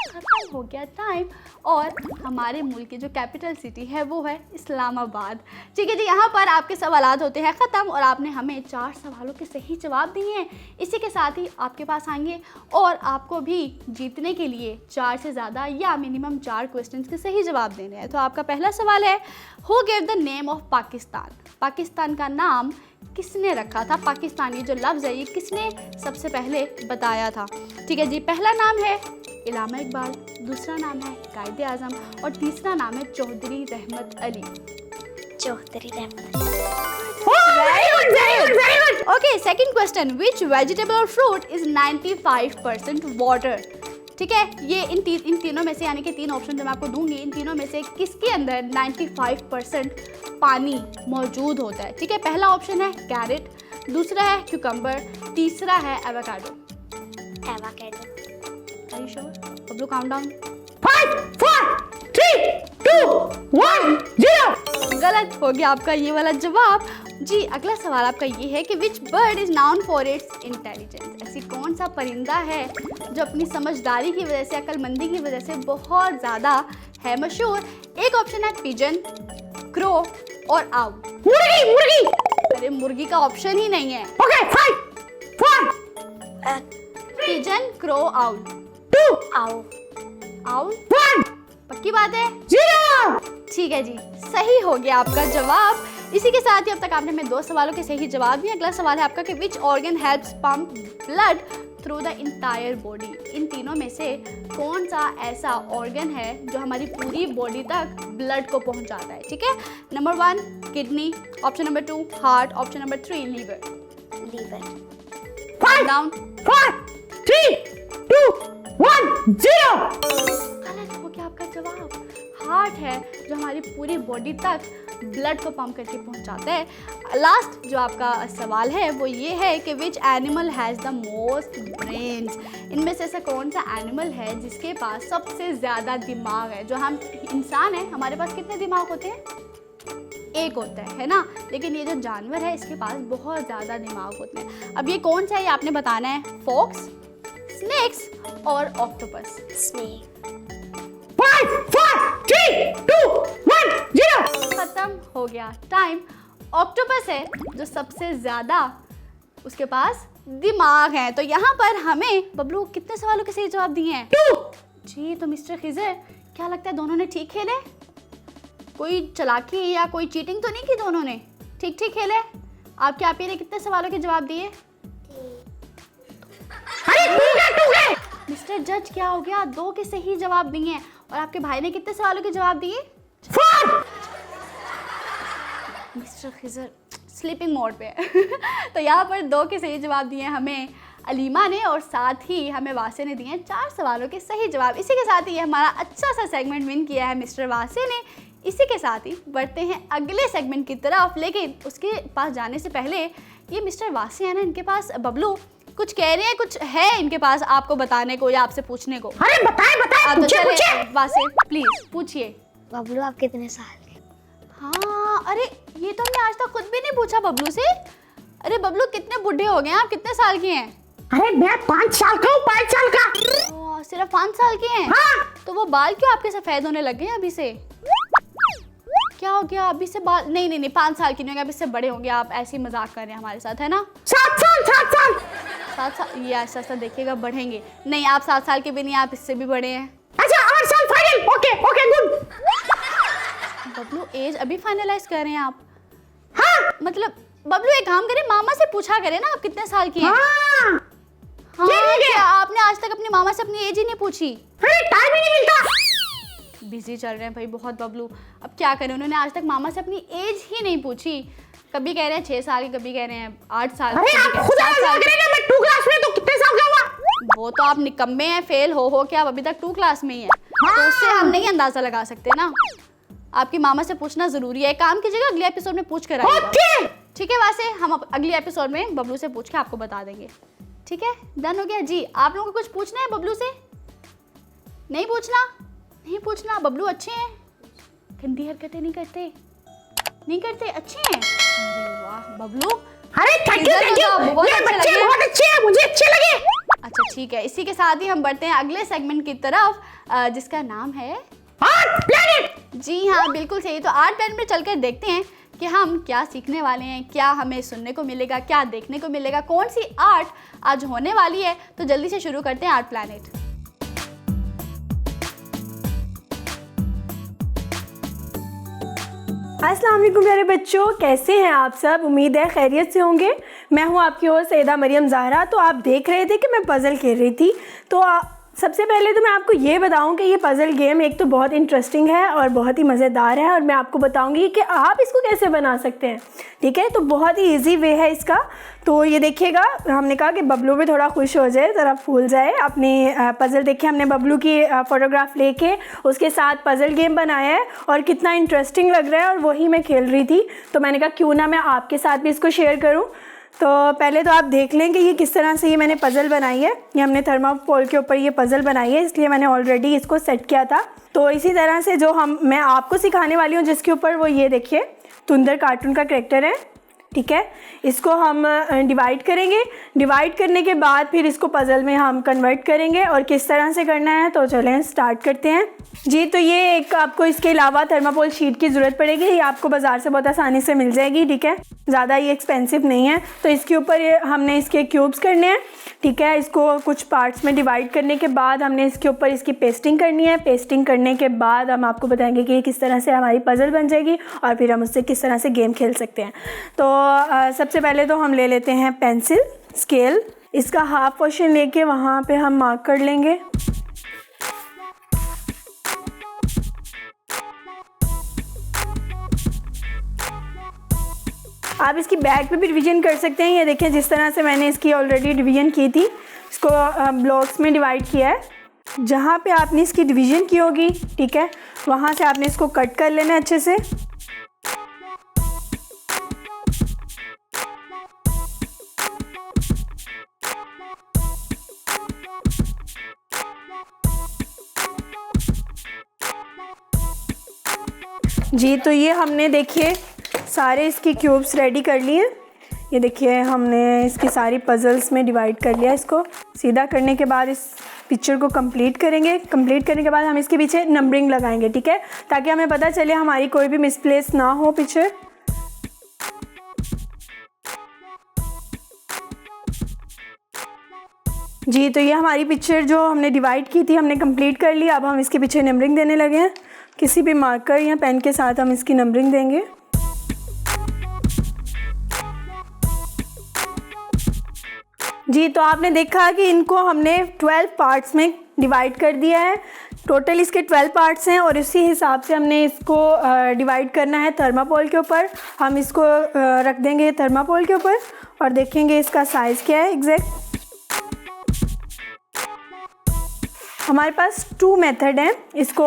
खत्म हो गया टाइम। और हमारे मुल्क की जो कैपिटल सिटी है वो है इस्लामाबाद। ठीक है जी, यहाँ पर आपके सवालात होते हैं ख़त्म और आपने हमें 4 सवालों के सही जवाब दिए हैं। इसी के साथ ही आपके पास आएंगे और आपको भी जीतने के लिए 4 से ज़्यादा या मिनिमम 4 क्वेश्चंस के सही जवाब देने हैं। तो आपका पहला सवाल है, who gave the name of Pakistan. Pakistan का नाम किसने रखा था? पाकिस्तानी जो लफ्ज़ है ये किसने सबसे पहले बताया था? ठीक है जी, पहला नाम है इलामा इकबाल, दूसरा नाम है कायदे आज़म और तीसरा नाम है चौधरी रहमत अली। चौधरी रहमत। Very good very good very good. Okay, second question, which vegetable और फ्रूट इज 95% वाटर। ठीक है, ये इन तीनों में से, यानी कि 3 ऑप्शन जो मैं आपको दूंगी, इन तीनों में से किसके अंदर 95% पानी मौजूद होता है? ठीक है, पहला ऑप्शन है कैरेट, दूसरा है क्यूकम्बर, तीसरा है avocado. Avocado. Are you sure? Bablu countdown. 5 4 3 2 1 0। गलत हो गया आपका ये वाला जवाब। जी, अगला सवाल आपका ये है कि which bird is known for its intelligence. ऐसी कौन सा परिंदा है जो अपनी समझदारी की वजह से, अक्लमंदी की वजह से बहुत ज़्यादा है मशहूर? एक ऑप्शन है पिजन, क्रो और आउ। मुर्गी मुर्गी। अरे मुर्गी का ऑप्शन ही नहीं है। ओके 5 4 पिजन, क्रो, आउ। 2 आओ। आउ 1 पक्की बात है? 0। ठीक है जी, सही हो गया आपका जवाब। इसी के साथ ही अब तक आपने हमें 2 सवालों के सही जवाब दिए। अगला सवाल है आपका कि which organ helps pump blood through the entire body. इन तीनों में से कौन सा ऐसा ऑर्गन है जो हमारी पूरी बॉडी तक ब्लड को पहुंचाता है? ठीक है, number 1 kidney, option number 2 heart, option number 3 liver. Liver. 5 down. 4 3 2 1 0। गलत हो गया आपका जवाब। हार्ट है जो हमारी पूरी बॉडी तक ब्लड को पंप करके पहुंचाता है। लास्ट जो आपका सवाल है वो ये है कि which animal has the most brains. इनमें से ऐसा कौन सा एनिमल है जिसके पास सबसे ज़्यादा दिमाग है? जो हम इंसान हैं, हमारे पास कितने दिमाग होते हैं? एक होता है ना? लेकिन ये जो जानवर है इसके पास बहुत ज़्यादा दिमाग होते हैं। अब ये कौन सा है ये आपने बताना है। फॉक्स, स्नेक्स और ऑक्टोपस। स्नेक। 5 4 3 2 1 0। खत्म हो गया टाइम। ऑक्टोपस है जो सबसे ज़्यादा उसके पास दिमाग है। तो यहाँ पर हमें बबलू कितने सवालों के सही जवाब दिए हैं? 2। जी, तो मिस्टर खिजर क्या लगता है दोनों ने ठीक खेले? कोई चालाकी या कोई चीटिंग तो नहीं की? दोनों ने ठीक ठीक खेले। आपके आप ही ने कितने सवालों के जवाब दिए? अरे टू गए। मिस्टर जज क्या हो गया? 2 के सही जवाब दिए हैं। और आपके भाई ने कितने सवालों के जवाब दिए? 4। मिस्टर खिजर स्लीपिंग मोड पे है। तो यहाँ पर 2 के सही जवाब दिए हमें अलीमा ने और साथ ही हमें वासे ने दिए हैं 4 सवालों के सही जवाब। इसी के साथ ही हमारा अच्छा सा सेगमेंट विन किया है मिस्टर वासे ने। इसी के साथ ही बढ़ते हैं अगले सेगमेंट की तरफ, लेकिन उसके पास जाने से पहले ये मिस्टर वासे है ना, इनके पास बबलू कुछ कह रहे हैं, कुछ है इनके पास आपको बताने को या आपसे पूछने को। अरे बताए बताए, तो पूछे चले पूछे। वासे प्लीज पूछिए। बबलू आप कितने साल के? हाँ, अरे ये तो हमने आज तक खुद भी नहीं पूछा बबलू से। अरे बबलू कितने बुढ़े हो गए हैं आप? कितने साल के हैं? अरे मैं 5 साल का हूँ, 5 साल का। ओह, सिर्फ 5 साल के हैं? हाँ। तो वो बाल क्यों आपके सफेद होने लग गए हैं अभी से? क्या हो गया, अभी से बाल नहीं 5 साल की नहीं होंगे, अभी से बड़े होंगे। आप ऐसे ही मजाक कर रहे हैं हमारे साथ, है ना? 7 साल 7 साल ये ऐसा देखिएगा बढ़ेंगे। नहीं, आप 7 साल के भी नहीं, आप इससे भी बड़े हैं। अच्छा 8 साल final. Okay good. Bablu as अभी फाइनलाइज कर रहे हैं आप? हाँ मतलब बबलू एक काम करें, मामा से पूछा करें ना आप कितने साल की हैं। हाँ क्या आपने आज तक अपनी मामा से अपनी एज ही नहीं पूछी? अरे टाइम ही नहीं मिलता। बिजी चल रहे हैं भाई बहुत बबलू, अब क्या करें, उन्होंने आज तक मामा से अपनी एज ही नहीं पूछी। कभी कह रहे हैं 6 साल की, कभी कह रहे हैं 8 साल अरे आप खुद लग रहे हैं, मैं 2 क्लास में तो कितने साल का हुआ? वो तो आप निकम्मे हैं, फेल हो के आप अभी तक 2 क्लास में ही हैं। तो उससे हम नहीं अंदाजा लगा सकते ना। आपकी मामा से पूछना जरूरी है। एक काम कीजिएगा, अगले एपिसोड में पूछ कर आइएगा। ठीक है, वैसे हम अगले एपिसोड में बबलू से पूछ के आपको बता देंगे। ठीक है, डन हो गया जी। आप लोगों को कुछ पूछना है बबलू से? नहीं पूछना। बबलू अच्छे हैं, गंदी हरकतें नहीं करते, अच्छे हैं। अरे वाह बबलू, अरे थैंक यू बहुत ये अच्छे बच्चे लगे। बहुत अच्छे हैं, मुझे अच्छे लगे। अच्छा ठीक है, इसी के साथ ही हम बढ़ते हैं अगले सेगमेंट की तरफ, जिसका नाम है आर्ट प्लैनेट। जी हाँ, बिल्कुल सही। तो आर्ट प्लैनेट में चलकर देखते हैं कि हम क्या सीखने वाले हैं, क्या हमें सुनने को मिलेगा, क्या देखने को मिलेगा, कौन सी आर्ट आज होने वाली है। तो जल्दी से शुरू करते हैं आर्ट प्लैनेट। अस्सलाम वालेकुम प्यारे बच्चों, कैसे हैं आप सब? उम्मीद है खैरियत से होंगे। मैं हूं आपकी होस्ट सैयदा मरियम ज़हरा। तो आप देख रहे थे कि मैं पज़ल खेल रही थी। तो सबसे पहले तो मैं आपको ये बताऊं कि ये पज़ल गेम एक तो बहुत इंटरेस्टिंग है और बहुत ही मज़ेदार है, और मैं आपको बताऊंगी कि आप इसको कैसे बना सकते हैं। ठीक है, तो बहुत ही इजी वे है इसका। तो ये देखिएगा, हमने कहा कि बबलू भी थोड़ा खुश हो जाए, ज़रा फूल जाए। अपनी पज़ल देखिए, हमने बबलू की फ़ोटोग्राफ लेके उसके साथ पज़ल गेम बनाया है और कितना इंटरेस्टिंग लग रहा है, और वही मैं खेल रही थी। तो मैंने कहा क्यों ना मैं आपके साथ भी इसको शेयर करूँ। तो पहले तो आप देख लें कि ये किस तरह से ये मैंने पज़ल बनाई है। ये हमने थर्माकोल के ऊपर ये पज़ल बनाई है, इसलिए मैंने ऑलरेडी इसको सेट किया था। तो इसी तरह से जो मैं आपको सिखाने वाली हूँ जिसके ऊपर, वो ये देखिए तुंदर कार्टून का कैरेक्टर है। ठीक है, इसको हम डिवाइड करेंगे। डिवाइड करने के बाद फिर इसको पज़ल में हम कन्वर्ट करेंगे, और किस तरह से करना है तो चलें स्टार्ट करते हैं जी। तो ये एक आपको इसके अलावा थर्माकोल शीट की ज़रूरत पड़ेगी, ये आपको बाज़ार से बहुत आसानी से मिल जाएगी। ठीक है, ज़्यादा ये एक्सपेंसिव नहीं है। तो इसके ऊपर हमने इसके क्यूब्स करने हैं। ठीक है, इसको कुछ पार्ट्स में डिवाइड करने के बाद हमने इसके ऊपर इसकी पेस्टिंग करनी है। पेस्टिंग करने के बाद हम आपको बताएंगे कि किस तरह से हमारी पज़ल बन जाएगी, और फिर हम उससे किस तरह से गेम खेल सकते हैं। तो सबसे पहले तो हम ले लेते हैं पेंसिल, स्केल। इसका हाफ पोर्शन लेके वहाँ पे हम मार्क कर लेंगे। आप इसकी बैक पे भी डिवीजन कर सकते हैं। ये देखें, जिस तरह से मैंने इसकी ऑलरेडी डिवीजन की थी, इसको ब्लॉक्स में डिवाइड किया है। जहाँ पे आपने इसकी डिवीजन की होगी, ठीक है, वहाँ से आपने इसको कट कर लेना है अच्छे से। जी, तो ये हमने देखिए सारे इसके क्यूब्स रेडी कर लिए। ये देखिए, हमने इसकी सारी पज़ल्स में डिवाइड कर लिया। इसको सीधा करने के बाद इस पिक्चर को कंप्लीट करेंगे। कंप्लीट करने के बाद हम इसके पीछे नंबरिंग लगाएंगे। ठीक है, ताकि हमें पता चले हमारी कोई भी मिसप्लेस ना हो पिक्चर। जी, तो ये हमारी पिक्चर जो हमने डिवाइड की थी हमने कंप्लीट कर लिया। अब हम इसके पीछे नंबरिंग देने लगे हैं। किसी भी मार्कर या पेन के साथ हम इसकी नंबरिंग देंगे। जी, तो आपने देखा कि इनको हमने 12 पार्ट्स में डिवाइड कर दिया है। टोटल इसके 12 पार्ट्स हैं, और इसी हिसाब से हमने इसको डिवाइड करना है थर्माकोल के ऊपर। हम इसको रख देंगे थर्माकोल के ऊपर और देखेंगे इसका साइज़ क्या है एग्जैक्ट। हमारे पास 2 मेथड हैं इसको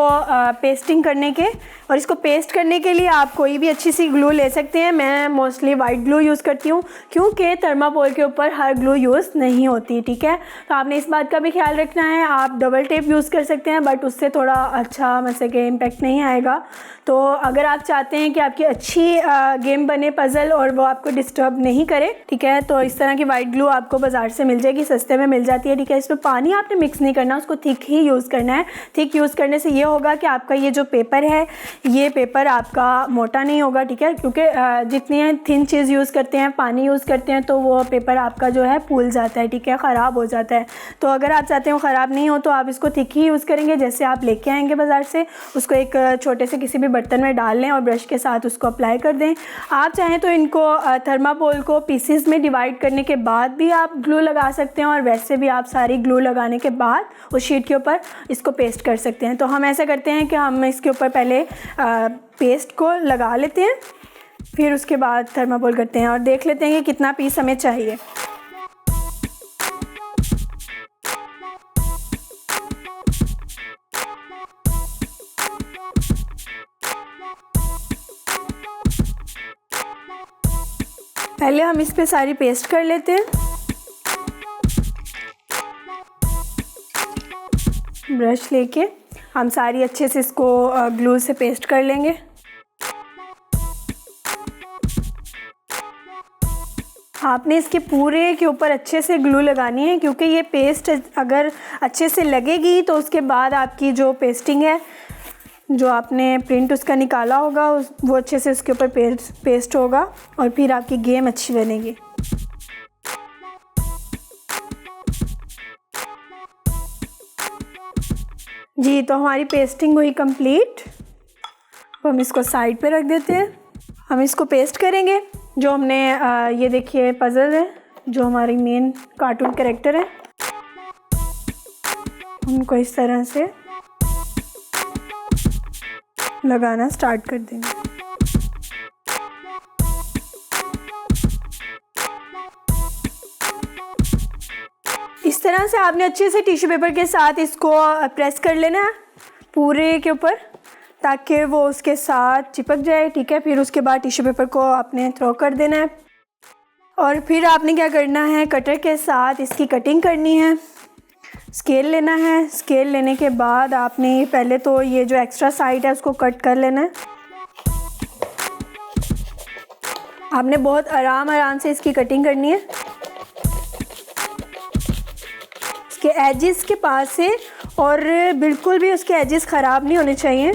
पेस्टिंग करने के, और इसको पेस्ट करने के लिए आप कोई भी अच्छी सी ग्लू ले सकते हैं। मैं मोस्टली वाइट ग्लू यूज़ करती हूँ, क्योंकि थर्माकोल के ऊपर हर ग्लू यूज़ नहीं होती। ठीक है, तो आपने इस बात का भी ख्याल रखना है। आप डबल टेप यूज़ कर सकते हैं, बट उससे थोड़ा अच्छा मसे के इम्पैक्ट नहीं आएगा। तो अगर आप चाहते हैं कि आपकी अच्छी गेम बने पज़ल और वो आपको डिस्टर्ब नहीं करे, ठीक है, तो इस तरह की वाइट ग्लू आपको बाज़ार से मिल जाएगी, सस्ते में मिल जाती है। ठीक है, इसमें पानी आपने मिक्स नहीं करना, उसको थिक ही यूज़ करना है। थिक यूज़ करने से ये होगा कि आपका ये जो पेपर है ये पेपर आपका मोटा नहीं होगा, ठीक है, क्योंकि जितनी थिन चीज़ यूज़ करते हैं, पानी यूज़ करते हैं, तो वो पेपर आपका जो है फूल जाता है, ठीक है, ख़राब हो जाता है। तो अगर आप चाहते हो ख़राब नहीं हो तो आप इसको थिक ही यूज़ करेंगे। जैसे आप लेके आएंगे बाज़ार से, उसको एक छोटे से किसी भी बर्तन में डाल लें और ब्रश के साथ उसको अप्लाई कर दें। आप चाहें तो इनको थर्माकोल को पीसीस में डिवाइड करने के बाद भी आप ग्लू लगा सकते हैं, और वैसे भी आप सारी ग्लू लगाने के बाद उस शीट के ऊपर इसको पेस्ट कर सकते हैं। तो हम ऐसा करते हैं कि हम इसके ऊपर पहले पेस्ट को लगा लेते हैं, फिर उसके बाद थर्माकोल करते हैं और देख लेते हैं कि कितना पीस हमें चाहिए। पहले हम इस पे सारी पेस्ट कर लेते हैं। ब्रश लेके हम सारी अच्छे से इसको ग्लू से पेस्ट कर लेंगे। आपने इसके पूरे के ऊपर अच्छे से ग्लू लगानी है, क्योंकि ये पेस्ट अगर अच्छे से लगेगी तो उसके बाद आपकी जो पेस्टिंग है, जो आपने प्रिंट उसका निकाला होगा, वो अच्छे से उसके ऊपर पेस्ट होगा और फिर आपकी गेम अच्छी बनेगी। जी, तो हमारी पेस्टिंग हुई कंप्लीट। तो हम इसको साइड पे रख देते हैं। हम इसको पेस्ट करेंगे। जो हमने ये देखिए पज़ल है, जो हमारी मेन कार्टून कैरेक्टर है, उनको इस तरह से लगाना स्टार्ट कर देंगे। इस तरह से आपने अच्छे से टिश्यू पेपर के साथ इसको प्रेस कर लेना है पूरे के ऊपर, ताकि वो उसके साथ चिपक जाए, ठीक है। फिर उसके बाद टिश्यू पेपर को आपने थ्रो कर देना है और फिर आपने क्या करना है, कटर के साथ इसकी कटिंग करनी है। स्केल लेना है। स्केल लेने के बाद आपने पहले तो ये जो एक्स्ट्रा साइड है उसको कट कर लेना है। आपने बहुत आराम से इसकी कटिंग करनी है, इसके एजेस के पास से, और बिल्कुल भी उसके एजेस ख़राब नहीं होने चाहिए।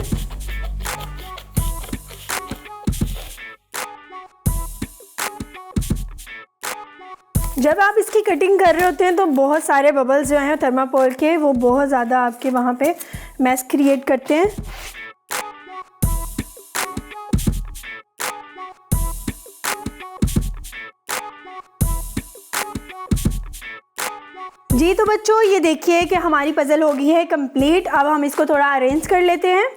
जब आप इसकी कटिंग कर रहे होते हैं तो बहुत सारे बबल्स जो हैं थर्माकोल के, वो बहुत ज़्यादा आपके वहाँ पे मैस क्रिएट करते हैं। जी, तो बच्चों ये देखिए कि हमारी पज़ल हो गई है कंप्लीट। अब हम इसको थोड़ा अरेंज कर लेते हैं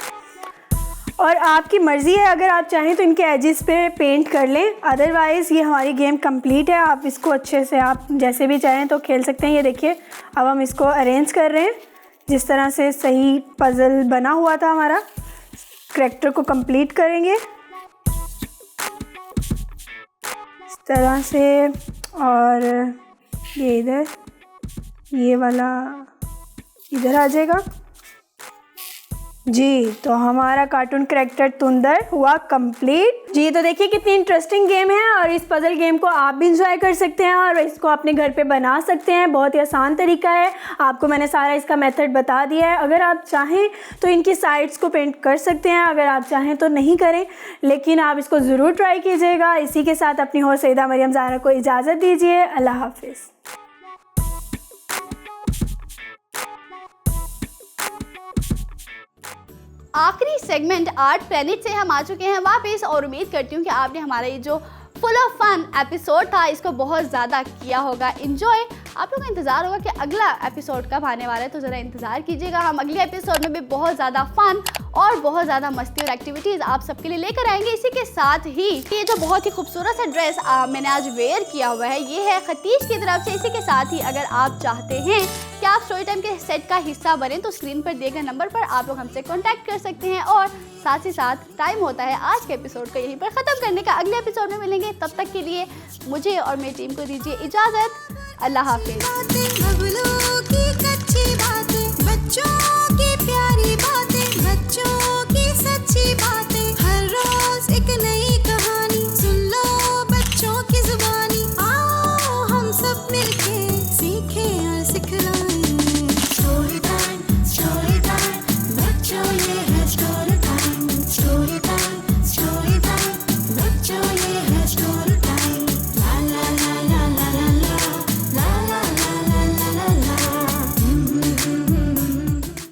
और आपकी मर्ज़ी है, अगर आप चाहें तो इनके एजेस पे पेंट कर लें, अदरवाइज़ ये हमारी गेम कंप्लीट है। आप इसको अच्छे से आप जैसे भी चाहें तो खेल सकते हैं। ये देखिए अब हम इसको अरेंज कर रहे हैं जिस तरह से सही पज़ल बना हुआ था हमारा। करैक्टर को कंप्लीट करेंगे इस तरह से, और ये इधर, ये वाला इधर आ जाएगा। जी, तो हमारा कार्टून कैरेक्टर तुंदर हुआ कंप्लीट। जी, तो देखिए कितनी इंटरेस्टिंग गेम है और इस पज़ल गेम को आप भी इंजॉय कर सकते हैं और इसको अपने घर पे बना सकते हैं। बहुत ही आसान तरीका है, आपको मैंने सारा इसका मेथड बता दिया है। अगर आप चाहें तो इनकी साइड्स को पेंट कर सकते हैं, अगर आप चाहें तो नहीं करें, लेकिन आप इसको ज़रूर ट्राई कीजिएगा। इसी के साथ अपनी होस्ट सईदा मरियम ज़हरा को इजाज़त दीजिए। अल्लाह हाफिज़। आखिरी सेगमेंट आर्ट प्लेनेट से हम आ चुके हैं वापस, और उम्मीद करती हूँ कि आपने हमारा ये जो फुल ऑफ फन एपिसोड था इसको बहुत ज़्यादा किया होगा एंजॉय। आप लोगों का इंतज़ार होगा कि अगला एपिसोड कब आने वाला है, तो ज़रा इंतज़ार कीजिएगा। हम अगले एपिसोड में भी बहुत ज़्यादा फन और बहुत ज़्यादा मस्ती और एक्टिविटीज़ आप सबके लिए लेकर आएंगे। इसी के साथ ही ये जो बहुत ही खूबसूरत सा ड्रेस मैंने आज वेयर किया हुआ है, ये है खतीज की तरफ से। इसी के साथ ही अगर आप चाहते हैं कि आप स्टोरी टाइम के सेट का हिस्सा बने, तो स्क्रीन पर दिए गए नंबर पर आप लोग हमसे कॉन्टैक्ट कर सकते हैं। और साथ ही साथ टाइम होता है आज के एपिसोड को यहीं पर ख़त्म करने का। अगले एपिसोड में मिलेंगे, तब तक के लिए मुझे और मेरी टीम को दीजिए इजाज़त। अल्लाह हाफिज़।